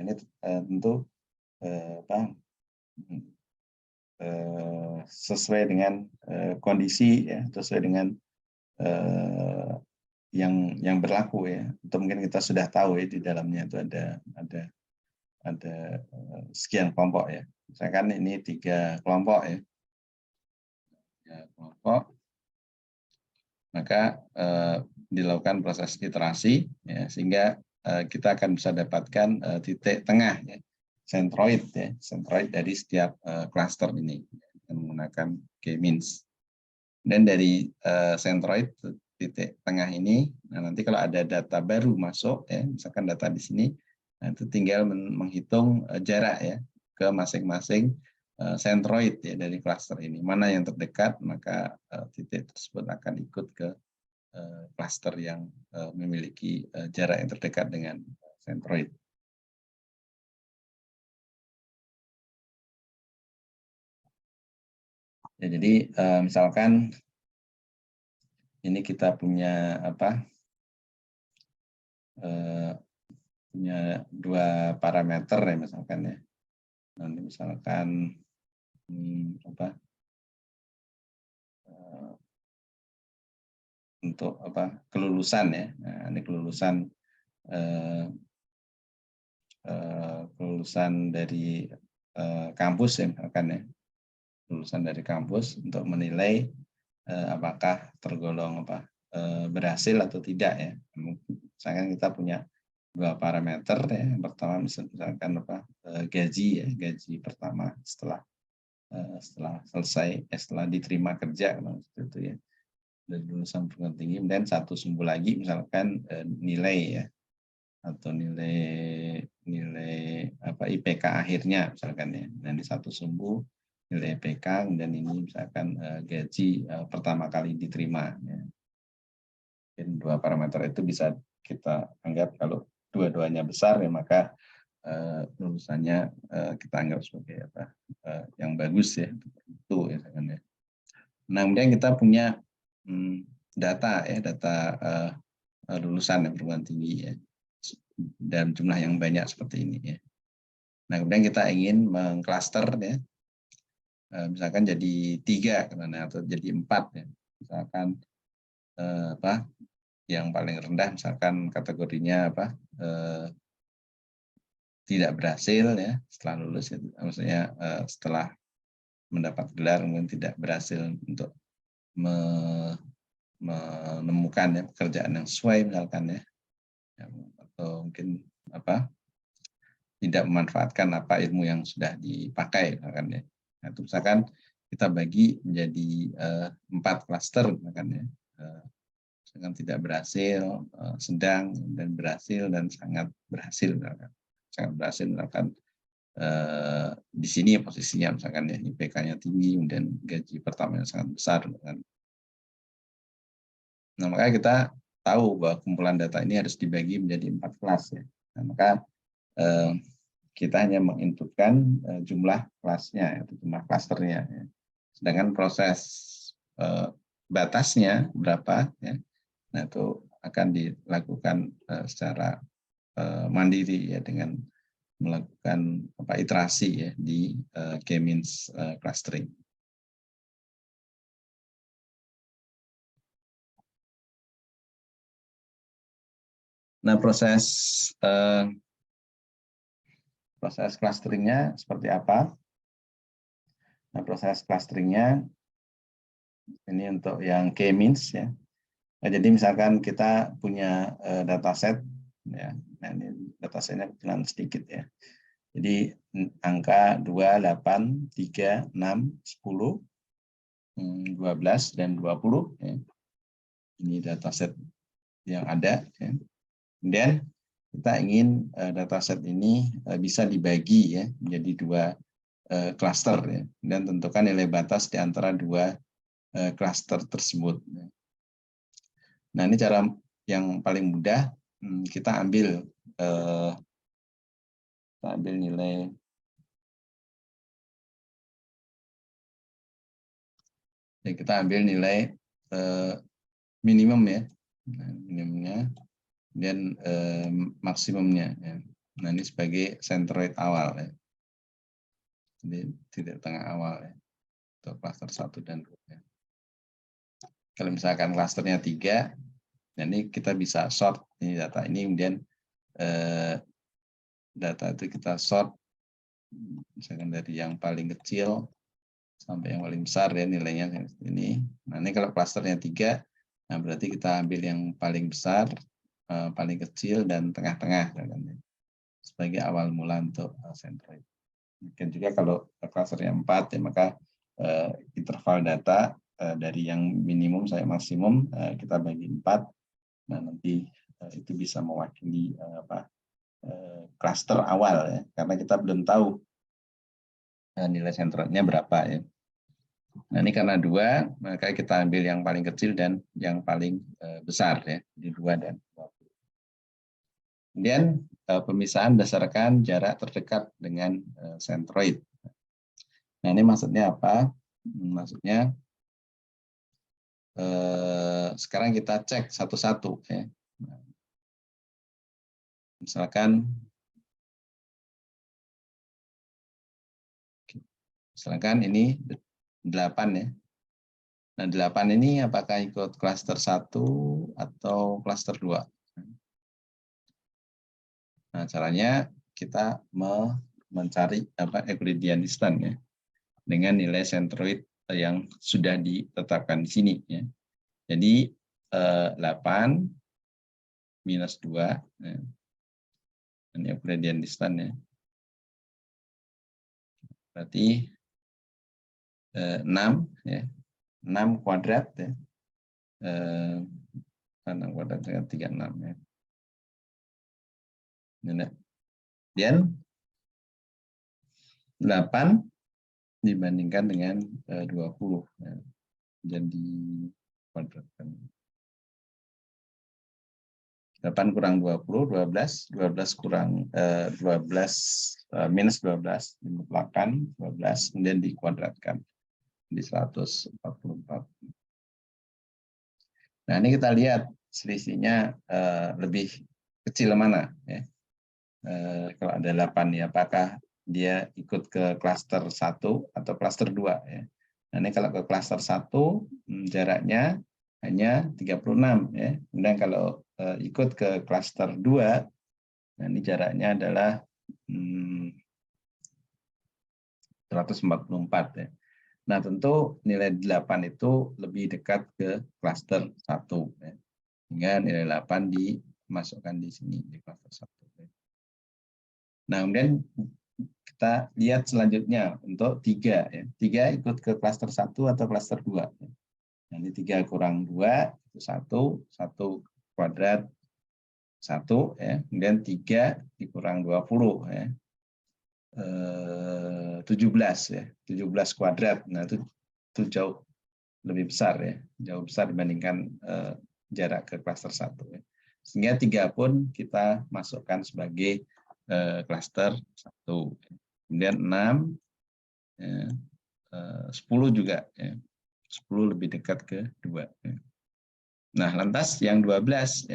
S1: Ini tentu sesuai dengan kondisi, ya, sesuai dengan yang berlaku ya. Atau mungkin kita sudah tahu ya di dalamnya itu ada sekian kelompok ya. Misalkan ini 3 kelompok ya. Kelompok, maka dilakukan proses iterasi ya, sehingga kita akan bisa dapatkan titik tengah ya, centroid dari setiap klaster ini menggunakan K-means. Dan dari centroid titik tengah ini, nah nanti kalau ada data baru masuk ya, misalkan data di sini, nah itu tinggal menghitung jarak ya ke masing-masing centroid ya dari klaster ini. Mana yang terdekat, maka titik tersebut akan ikut ke klaster yang memiliki jarak yang terdekat dengan centroid. Ya, jadi misalkan ini kita punya punya 2 parameter ya misalkan ya. Nanti misalkan untuk kelulusan ya. Nah, ini kelulusan dari kampus ya misalkan ya. Lulusan dari kampus untuk menilai apakah tergolong berhasil atau tidak ya. Misalkan kita punya 2 parameter ya. Yang pertama misalkan gaji ya, gaji pertama setelah selesai setelah diterima kerja itu ya dari lulusan perguruan tinggi, dan satu sumbu lagi misalkan nilai ya atau nilai IPK akhirnya misalkan ya. Dan di satu sumbu nilai IPK, dan ini misalkan gaji pertama kali diterima ya. Dan 2 parameter itu bisa kita anggap kalau dua-duanya besar ya maka lulusannya kita anggap sebagai yang bagus ya itu ya kan ya. Nah, kemudian kita punya data lulusan perguruan tinggi ya dalam jumlah yang banyak seperti ini ya. Nah, kemudian kita ingin mengklaster ya, misalkan jadi 3 atau jadi 4 ya. Misalkan yang paling rendah misalkan kategorinya tidak berhasil ya setelah lulus itu, maksudnya setelah mendapat gelar mungkin tidak berhasil untuk menemukan ya pekerjaan yang sesuai misalkan ya, atau mungkin tidak memanfaatkan ilmu yang sudah dipakai misalkan ya. Nah, itu misalkan kita bagi menjadi 4 klaster misalkan ya. Misalkan tidak berhasil, sedang, dan berhasil, dan sangat berhasil misalkan. Sangat berhasil misalkan di sini posisinya misalkan ya IPK-nya tinggi dan gaji pertamanya sangat besar misalkan. Nah, maka kita tahu bahwa kumpulan data ini harus dibagi menjadi 4 kelas ya. Nah, maka kita hanya menginputkan jumlah kelasnya atau jumlah klasternya ya. Sedangkan proses batasnya berapa ya. Nah, itu akan dilakukan secara mandiri ya dengan melakukan iterasi ya di K-means clustering. Nah, proses clusteringnya seperti apa? Nah, proses clusteringnya ini untuk yang K-means ya. Nah, jadi misalkan kita punya dataset, ya, nah ini datasetnya kebetulan sedikit ya. Jadi angka 2, 8, 3, 6, 10, 12, dan 20. Ya. Ini dataset yang ada. Ya. Kemudian kita ingin dataset ini bisa dibagi ya menjadi 2 klaster ya, dan tentukan nilai batas di antara 2 klaster tersebut. Nah, ini cara yang paling mudah. Kita ambil nilai minimum ya, minimumnya dan maksimumnya. Ya. Nah, ini sebagai centroid awal ya. Jadi titik tengah awal ya, untuk klaster 1 dan 2. Ya. Kalau misalkan klasternya 3, nah ini kita bisa sort ini data ini, kemudian data itu kita sort misalkan dari yang paling kecil sampai yang paling besar ya nilainya ini. Nah, ini kalau klasternya 3, nah berarti kita ambil yang paling besar, paling kecil, dan tengah-tengah sebagai awal mula untuk centroid. Mungkin juga kalau klasternya 4 ya, maka interval data dari yang minimum sampai maksimum kita bagi 4. Nah, nanti itu bisa mewakili klaster awal ya, karena kita belum tahu nilai sentroidnya berapa ya. Nah, ini karena 2, maka kita ambil yang paling kecil dan yang paling besar ya, di 2 dan 20. Kemudian pemisahan berdasarkan jarak terdekat dengan sentroid. Nah, ini maksudnya apa? Maksudnya sekarang kita cek satu-satu ya. Misalkan ini 8 ya. Nah, 8 ini apakah ikut klaster 1 atau klaster 2? Nah, caranya kita mencari Euclidean distance ya, dengan nilai centroid yang sudah ditetapkan di sini ya. Jadi 8 minus 2 ya. Ini Euclidean distance ya. Berarti 6 ya. 6 kuadrat ya. 6 kuadrat dengan 36 ya. Dan 8 dibandingkan dengan 20 ya. Jadi kuadratkan. 8 kurang 20, 12, 12 kurang 12 minus 12, dimutlakkan 12, kemudian dikuadratkan di 144. Nah, ini kita lihat selisihnya lebih kecil mana ya. Kalau ada 8 ya, apakah dia ikut ke klaster 1 atau klaster 2 ya. Nah, ini kalau ke klaster 1 jaraknya hanya 36 ya. Kemudian kalau ikut ke klaster 2, nah ini jaraknya adalah 144 ya. Nah, tentu nilai 8 itu lebih dekat ke klaster 1 ya. Sehingga nilai 8 dimasukkan di sini di klaster 1 ya. Nah, kemudian kita lihat selanjutnya untuk 3 ya. 3 ikut ke klaster 1 atau klaster 2 ya. Nah, ini 3 kurang 2 itu 1 kuadrat 1 ya. Kemudian 3 dikurang 20 ya. 17 ya. 17 kuadrat. Nah, itu jauh lebih besar ya. Jauh besar dibandingkan jarak ke klaster 1 ya. Sehingga 3 pun kita masukkan sebagai klaster 1. Kemudian 6 ya, 10 juga ya. 10 lebih dekat ke 2 ya. Nah, lantas yang 12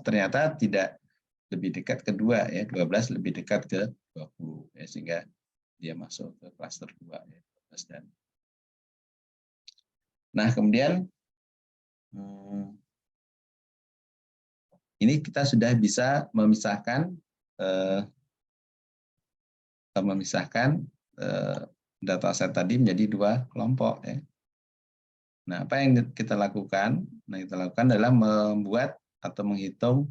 S1: ternyata tidak lebih dekat ke 2 ya. 12 lebih dekat ke 20 ya, sehingga dia masuk ke klaster 2 ya. Nah, kemudian ini kita sudah bisa memisahkan dataset tadi menjadi 2 kelompok ya. Nah, apa yang kita lakukan? Nah, kita lakukan adalah membuat atau menghitung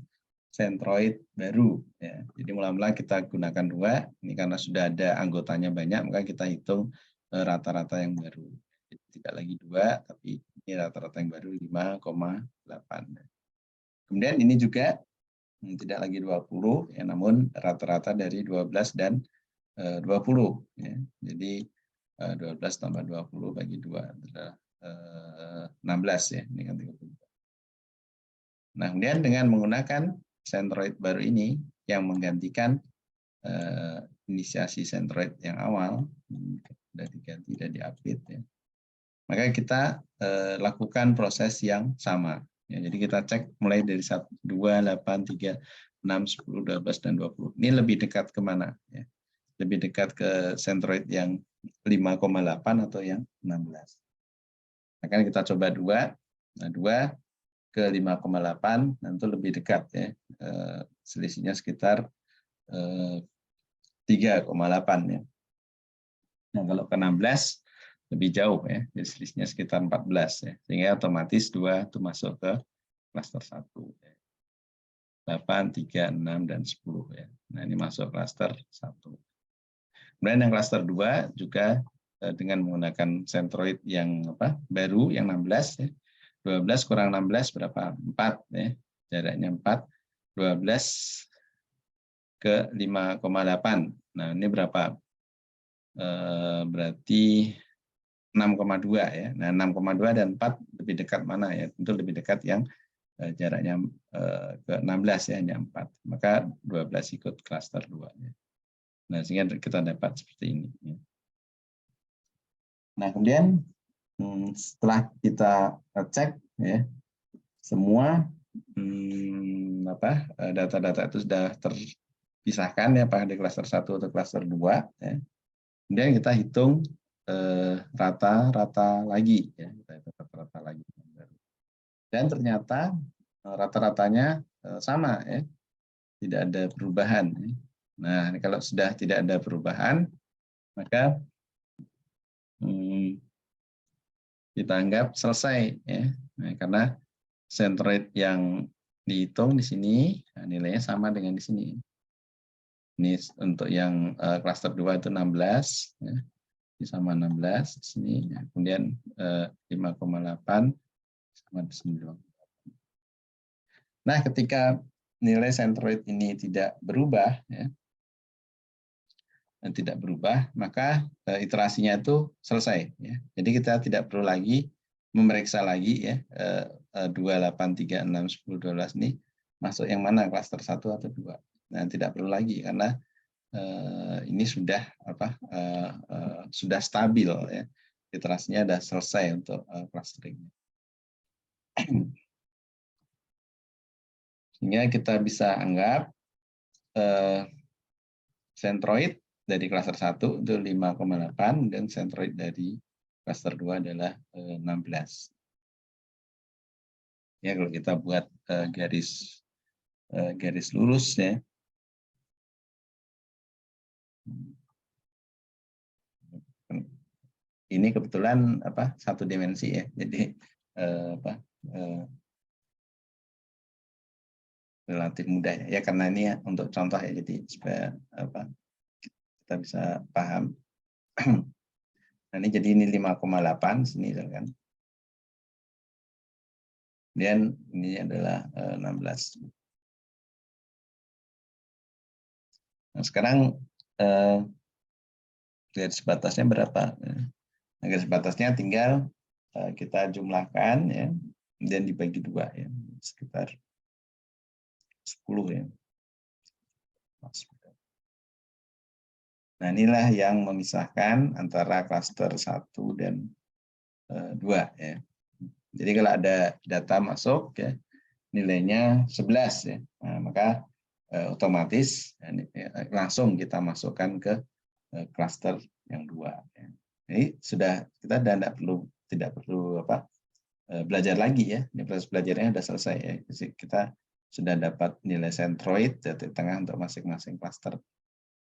S1: sentroid baru. Ya. Jadi mula-mula kita gunakan 2. Ini karena sudah ada anggotanya banyak, maka kita hitung rata-rata yang baru. Jadi, tidak lagi 2, tapi ini rata-rata yang baru 5,8. Kemudian ini juga tidak lagi 20, ya, namun rata-rata dari 12 dan 20. Ya. Jadi 12 tambah 20 bagi 2 adalah 16 ya. Ini kan 32. Nah, kemudian dengan menggunakan sentroid baru ini yang menggantikan inisiasi sentroid yang awal, sudah diganti dan di-update ya. Maka kita lakukan proses yang sama. Ya, jadi kita cek mulai dari 1, 2, 8, 3, 6, 10, 12, dan 20. Ini lebih dekat kemana? Ya. Lebih dekat ke sentroid yang 5,8 atau yang 16. Akan kita coba 2. Nah, 2 ke 5,8 tentu lebih dekat ya. Selisihnya sekitar 3,8 ya. Nah, kalau ke 16 lebih jauh ya. Jadi selisihnya sekitar 14 ya. Sehingga otomatis 2 itu masuk ke klaster 1 ya. 8, 3, 6 dan 10 ya. Nah, ini masuk klaster 1. Kemudian yang klaster 2 juga dengan menggunakan sentroid yang baru yang 16 ya. 12 kurang 16 berapa? 4 ya. Jaraknya 4. 12 ke 5,8. Nah, ini berapa? Berarti 6,2 ya. Nah, 6,2 dan 4 lebih dekat mana ya? Tentu lebih dekat yang jaraknya ke 16 ya, hanya 4. Maka 12 ikut klaster 2 ya. Nah, sehingga kita dapat seperti ini ya. Nah, kemudian setelah kita cek ya, semua data-data itu sudah terpisahkan ya, apakah di klaster 1 atau klaster 2 ya. Kemudian kita hitung rata-rata lagi ya, rata-rata lagi. Dan ternyata rata-ratanya sama ya, tidak ada perubahan ya. Nah, kalau sudah tidak ada perubahan, maka kita anggap selesai ya. Nah, karena sentroid yang dihitung di sini nilainya sama dengan di sini. Ini untuk yang klaster 2 itu 16 ya. Ini sama 16 di sini ya. Kemudian 5,8 sama di sini. Nah, ketika nilai sentroid ini tidak berubah ya, dan tidak berubah, maka iterasinya itu selesai ya. Jadi kita tidak perlu lagi memeriksa lagi ya 2, 8, 3, 6, 10, 12 ini masuk yang mana, klaster 1 atau 2. Nah, tidak perlu lagi karena ini sudah sudah stabil ya. Iterasinya sudah selesai untuk clustering. Sehingga kita bisa anggap sentroid dari klaster 1 itu 5,8 dan sentroid dari klaster 2 adalah 16. Ya, kalau kita buat garis lurus ya. Ini kebetulan satu dimensi ya. Jadi relatif mudah ya, karena ini ya, untuk contoh ya, jadi supaya kita bisa paham. Nah, ini jadi ini 5,8 sini kan. Dan ini adalah 16. Nah, sekarang garis batasnya berapa? Nah, garis batasnya tinggal kita jumlahkan ya, dan dibagi 2 ya, sekitar 10 ya. Nah, inilah yang memisahkan antara klaster 1 dan 2 ya. Jadi kalau ada data masuk ya, nilainya 11 ya. Nah, maka otomatis langsung kita masukkan ke klaster yang 2 ya. Jadi sudah kita tidak perlu belajar lagi ya. Ini proses belajarnya sudah selesai ya. Jadi kita sudah dapat nilai sentroid titik tengah untuk masing-masing klaster.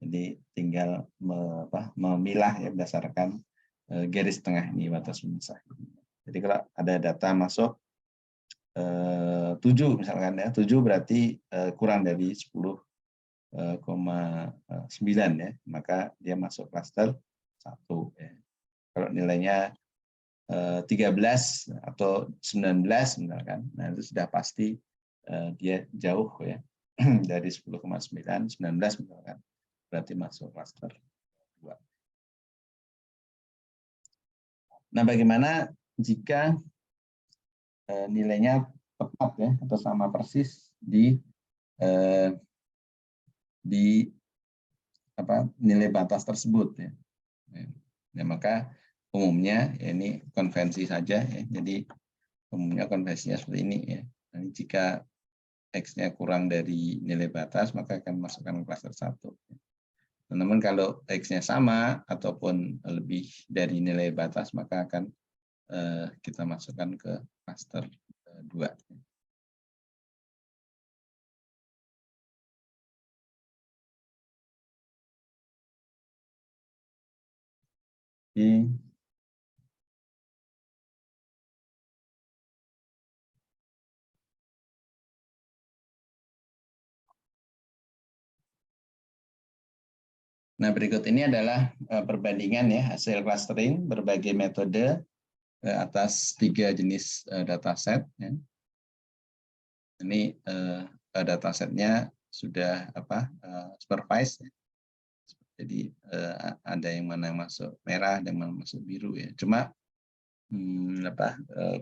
S1: Jadi tinggal memilah ya berdasarkan garis tengah ini, batas pemisah. Jadi kalau ada data masuk 7 misalkan ya, 7 berarti kurang dari 10,9 ya, maka dia masuk klaster 1 ya. Kalau nilainya 13 atau 19 misalkan, nah itu sudah pasti dia jauh ya dari 10,9, 19 misalkan, berarti masuk klaster 2. Nah, bagaimana jika nilainya tepat ya atau sama persis di nilai batas tersebut ya. Ya, maka umumnya ya, ini konvensi saja ya. Jadi umumnya konvensinya seperti ini ya. Nah, jika X-nya kurang dari nilai batas maka akan masukkan klaster 1. Namun kalau X-nya sama ataupun lebih dari nilai batas maka akan kita masukkan ke klaster 2. Oke. Nah, berikut ini adalah perbandingan ya hasil clustering berbagai metode atas 3 jenis dataset. Ya. Ini datasetnya sudah supervised. Ya. Jadi ada yang mana masuk merah, ada yang mana masuk biru ya. Cuma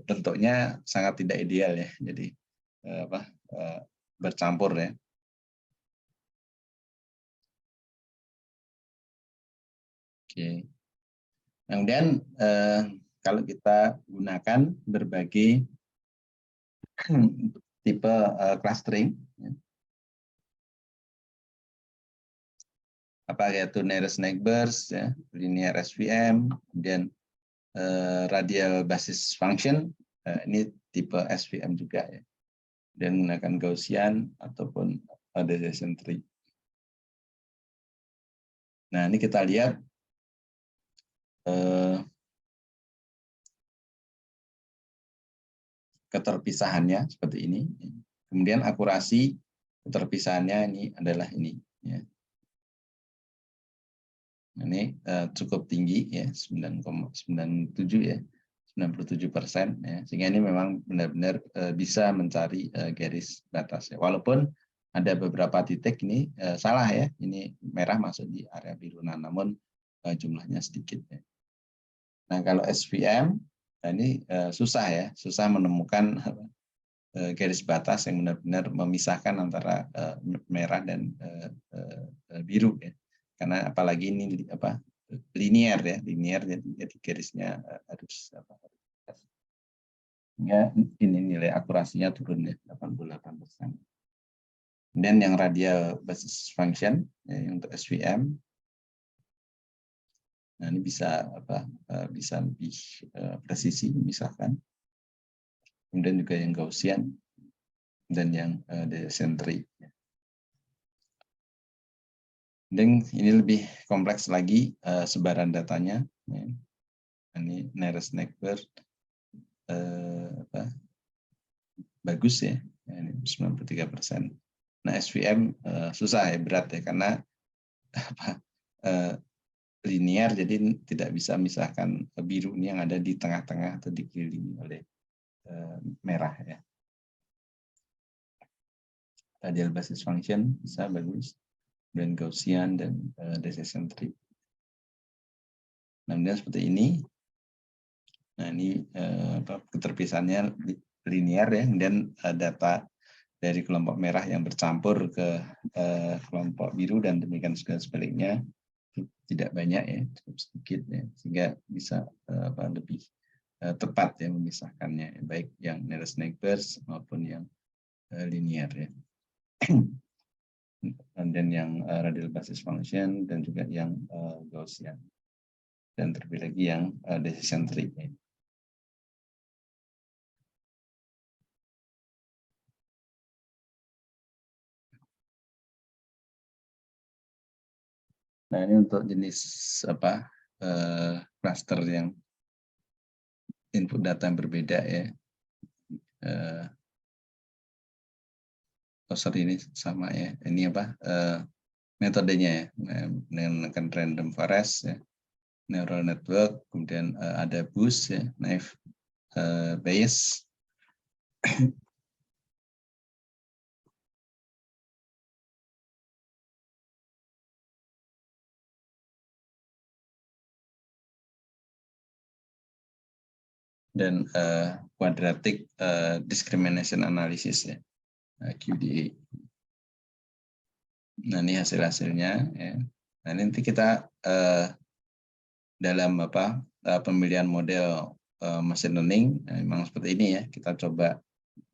S1: bentuknya sangat tidak ideal ya. Jadi bercampur ya. Oke. Kemudian kalau kita gunakan berbagai tipe clustering, ya. Apa yaitu nearest neighbors, ya, linear SVM, kemudian radial basis function, ini tipe SVM juga ya, dan menggunakan Gaussian ataupun decision tree. Nah, ini kita lihat keterpisahannya seperti ini. Kemudian akurasi keterpisahannya ini adalah ini. Ya. Ini cukup tinggi ya, 9,97 ya, 97%. Ya. Sehingga ini memang benar-benar bisa mencari garis batas. Ya. Walaupun ada beberapa titik ini salah ya, ini merah masuk di area biru, namun jumlahnya sedikit. Ya. Nah, kalau SVM, nah ini susah ya, susah menemukan garis batas yang benar-benar memisahkan antara merah dan biru ya. Karena apalagi ini linear ya, linear jadi garisnya harus sehingga ini nilai akurasinya turun ya 88%. Dan yang radial basis function ya, untuk SVM, nah ini bisa bisa lebih presisi memisahkan. Kemudian juga yang Gaussian dan yang decision tree. Dan ini lebih kompleks lagi sebaran datanya. Ya. Ini nearest neighbor bagus ya, ini 93%. Nah, SVM susah ya, berat ya, karena linear, jadi tidak bisa misahkan biru ini yang ada di tengah-tengah atau dikelilingi oleh merah ya. Radial basis function bisa bagus, dan Gaussian dan decision tree. Nah, kemudian seperti ini. Nah, ini keterpisahannya linear ya, dan data dari kelompok merah yang bercampur ke kelompok biru dan demikian juga sebaliknya tidak banyak ya, cukup sedikit ya, sehingga bisa lebih tepat ya memisahkannya, baik yang nearest neighbors maupun yang linear ya. Dan yang radial basis function dan juga yang Gaussian, dan terlebih lagi yang decision tree. Nah, ini untuk jenis cluster yang input data yang berbeda ya. sorry ini sama ya. Ini apa? Metodenya ya. Menggunakan random forest ya, neural network, kemudian ada boost ya, naive Bayes. Dan quadratic discrimination analysis ya, QDA. Nah ini hasil-hasilnya ya. Nah nanti kita dalam apa pemilihan model machine learning memang seperti ini ya, kita coba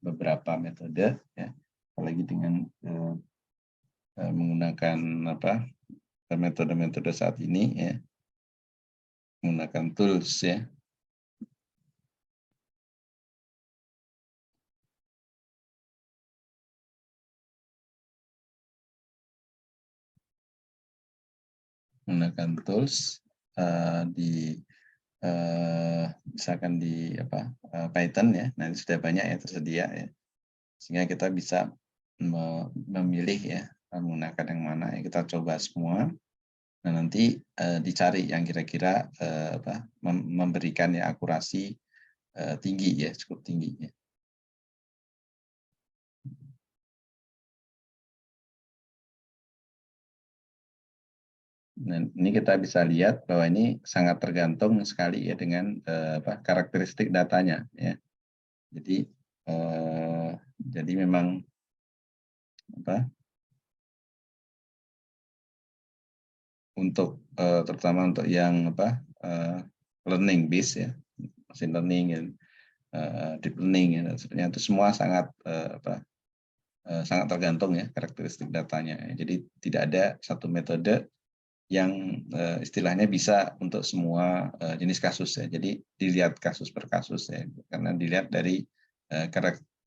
S1: beberapa metode ya, apalagi dengan menggunakan apa metode-metode saat ini ya, menggunakan tools ya. Menggunakan tools misalkan di apa Python ya, nah ini sudah banyak yang tersedia ya, sehingga kita bisa memilih ya menggunakan yang mana ya, kita coba semua. Nah nanti dicari yang kira-kira memberikan ya akurasi tinggi ya, cukup tinggi ya. Nah, ini kita bisa lihat bahwa ini sangat tergantung sekali ya dengan karakteristik datanya ya. Jadi memang untuk terutama untuk yang learning base ya, machine learning dan deep learning ya, sebenarnya itu semua sangat sangat tergantung ya karakteristik datanya. Jadi tidak ada satu metode yang istilahnya bisa untuk semua jenis kasus ya. Jadi dilihat kasus per kasus ya, karena dilihat dari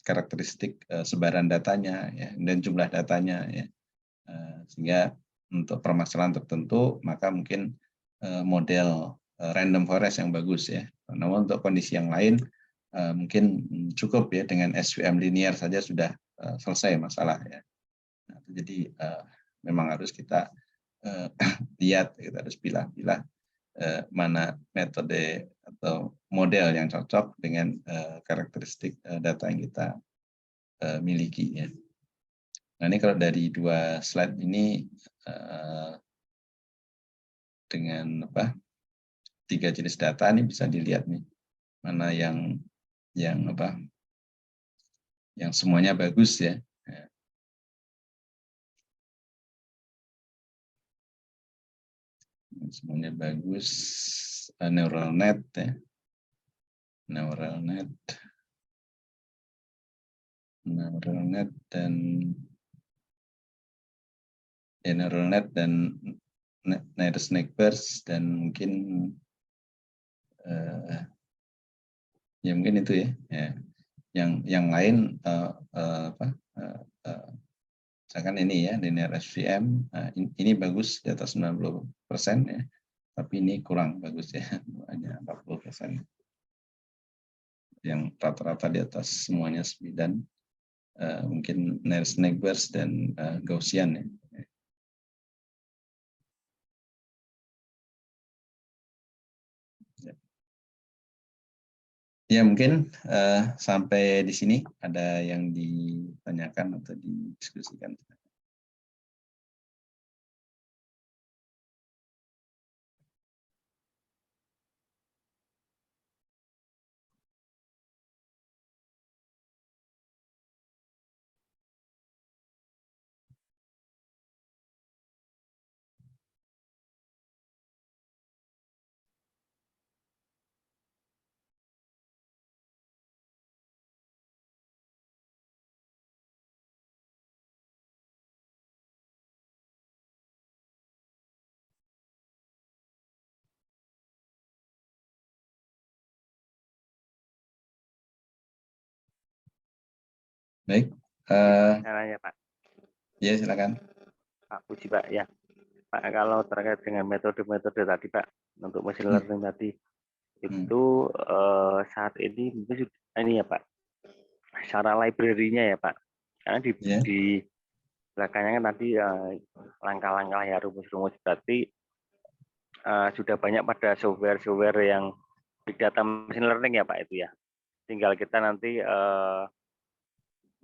S1: karakteristik sebaran datanya ya, dan jumlah datanya ya. Sehingga untuk permasalahan tertentu maka mungkin model random forest yang bagus ya. Namun untuk kondisi yang lain mungkin cukup ya dengan SVM linear saja sudah selesai masalah ya. Nah, jadi memang harus kita lihat, kita harus pilah-pilah mana metode atau model yang cocok dengan karakteristik data yang kita miliki ya. Nah ini kalau dari dua slide ini dengan tiga jenis data ini bisa dilihat nih mana yang semuanya bagus ya. Semuanya bagus, neural net ya, neural net dan neural net dan nearest neighbors, dan mungkin ya mungkin itu ya. Yang lain misalkan ini ya linear SVM, ini bagus di atas 90% ya, tapi ini kurang bagus ya, hanya 40%. Yang rata-rata di atas semuanya 9, mungkin nearest neighbors dan Gaussian ya. Ya mungkin sampai di sini ada yang ditanyakan atau didiskusikan. Baik,
S2: Caranya Pak.
S1: ya silakan.
S2: Pak Puji Pak ya. Pak, kalau terkait dengan metode-metode tadi Pak, untuk machine learning tadi, itu saat ini mungkin ini ya Pak, secara library-nya ya Pak, Karena
S1: Ya.
S2: di belakangnya kan tadi langkah-langkah ya, rumus-rumus, berarti sudah banyak pada software-software yang big data machine learning ya Pak itu ya. Tinggal kita nanti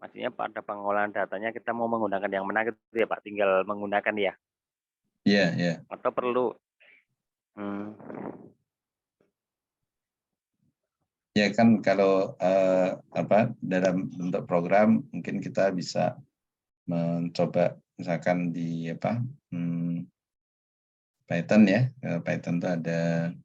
S2: maksudnya pada pengolahan datanya kita mau menggunakan yang mana gitu ya Pak, tinggal menggunakan ya.
S1: Iya, ya.
S2: Atau perlu
S1: Ya kan kalau dalam bentuk program mungkin kita bisa mencoba misalkan di Python ya. Python itu ada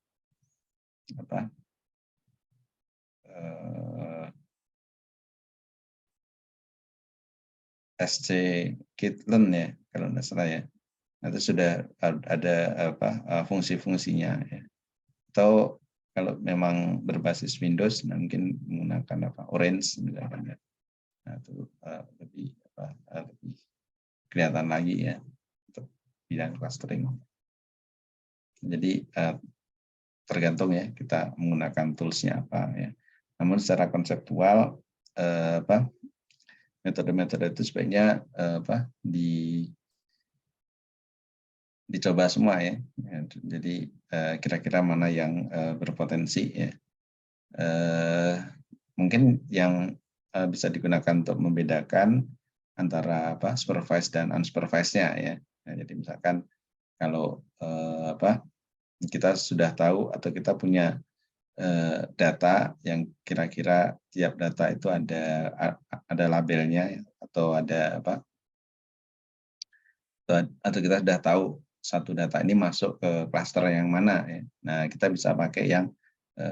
S1: scikit-learn ya kalau tidak salah ya. Itu sudah ada fungsi-fungsinya ya. Atau kalau memang berbasis Windows mungkin menggunakan Orange misalkan ya. Nah, itu lebih kelihatan lagi ya untuk bidang clustering. Jadi tergantung ya kita menggunakan toolsnya apa ya. Namun secara konseptual metode-metode itu sebaiknya dicoba semua ya. Jadi kira-kira mana yang berpotensi ya. Mungkin yang bisa digunakan untuk membedakan antara supervised dan unsupervised-nya ya. Nah, jadi misalkan kalau kita sudah tahu atau kita punya data yang kira-kira tiap data itu ada labelnya atau ada atau kita sudah tahu satu data ini masuk ke cluster yang mana ya. Nah, kita bisa pakai yang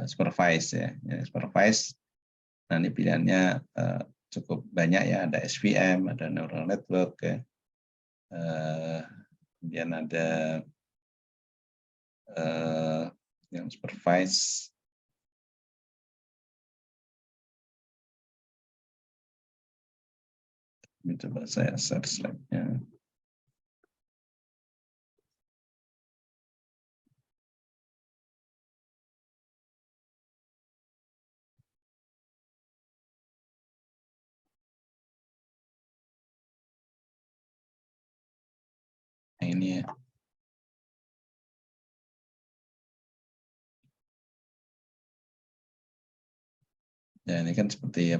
S1: supervised ya. Supervised, nah ini pilihannya cukup banyak ya, ada SVM, ada neural network ya. Kemudian ada yang supervised. Ini coba saya share slide-nya. Nah, ini ya. Ya, ini kan seperti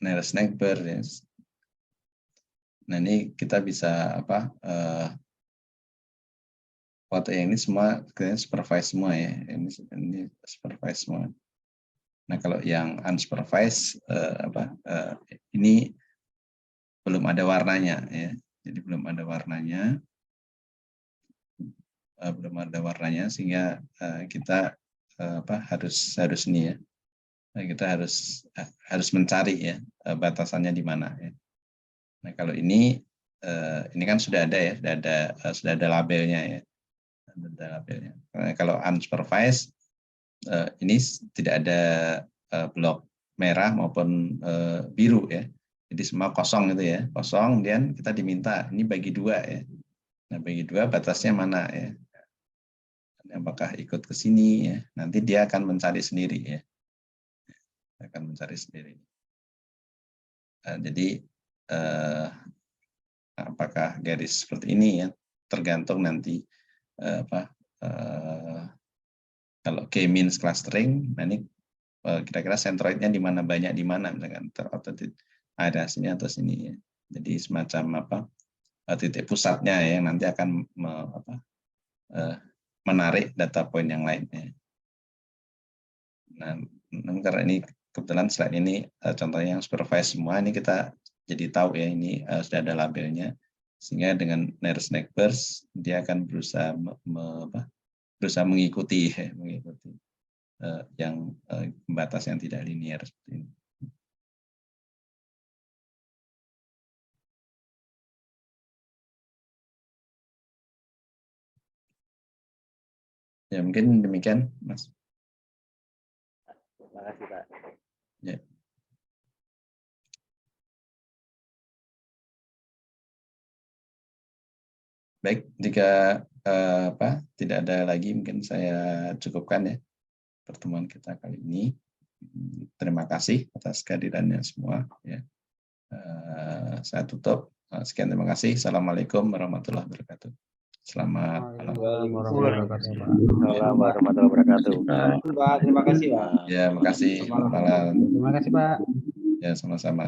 S1: nearest neighbor ya. Nah, ini kita bisa foto yang ini semua supervised semua ya. Ini supervised semua. Nah, kalau yang unsupervised ini belum ada warnanya ya. Jadi belum ada warnanya. Sehingga kita harus ini ya. Nah, kita harus mencari ya batasannya di mana ya. Nah, kalau ini kan sudah ada ya, sudah ada labelnya ya. Ada labelnya. Nah, kalau unsupervised ini tidak ada blok merah maupun biru ya. Jadi semua kosong itu ya, kosong. Kemudian kita diminta ini bagi dua ya. Nah, bagi dua batasnya mana ya? Apakah ikut ke sini ya? Nanti dia akan mencari sendiri ya. Akan mencari sendiri. Jadi apakah garis seperti ini ya? Tergantung nanti kalau k-means clustering, nah ini kira-kira centroidnya di mana, banyak di mana, misalkan atau ada sini atau sini ya. Jadi semacam titik pusatnya ya, yang nanti akan menarik data point yang lainnya. Nah, karena ini kebetulan slide ini contohnya yang supervised semua, ini kita jadi tahu ya ini sudah ada labelnya, sehingga dengan nearest neighbors dia akan berusaha mengikuti yang batas yang tidak linear seperti ini. Ya, mungkin demikian, Mas.
S2: Terima kasih, Pak.
S1: Ya. Baik, jika tidak ada lagi, mungkin saya cukupkan ya pertemuan kita kali ini. Terima kasih atas kehadirannya semua. Ya. Saya tutup. Sekian, terima kasih. Assalamualaikum warahmatullahi wabarakatuh. Selamat malam.
S2: Waalaikumsalam warahmatullahi wabarakatuh.
S3: Pak, terima kasih Pak.
S1: Ya, makasih. Selamat malam.
S5: Terima kasih Pak.
S1: Ya, sama-sama.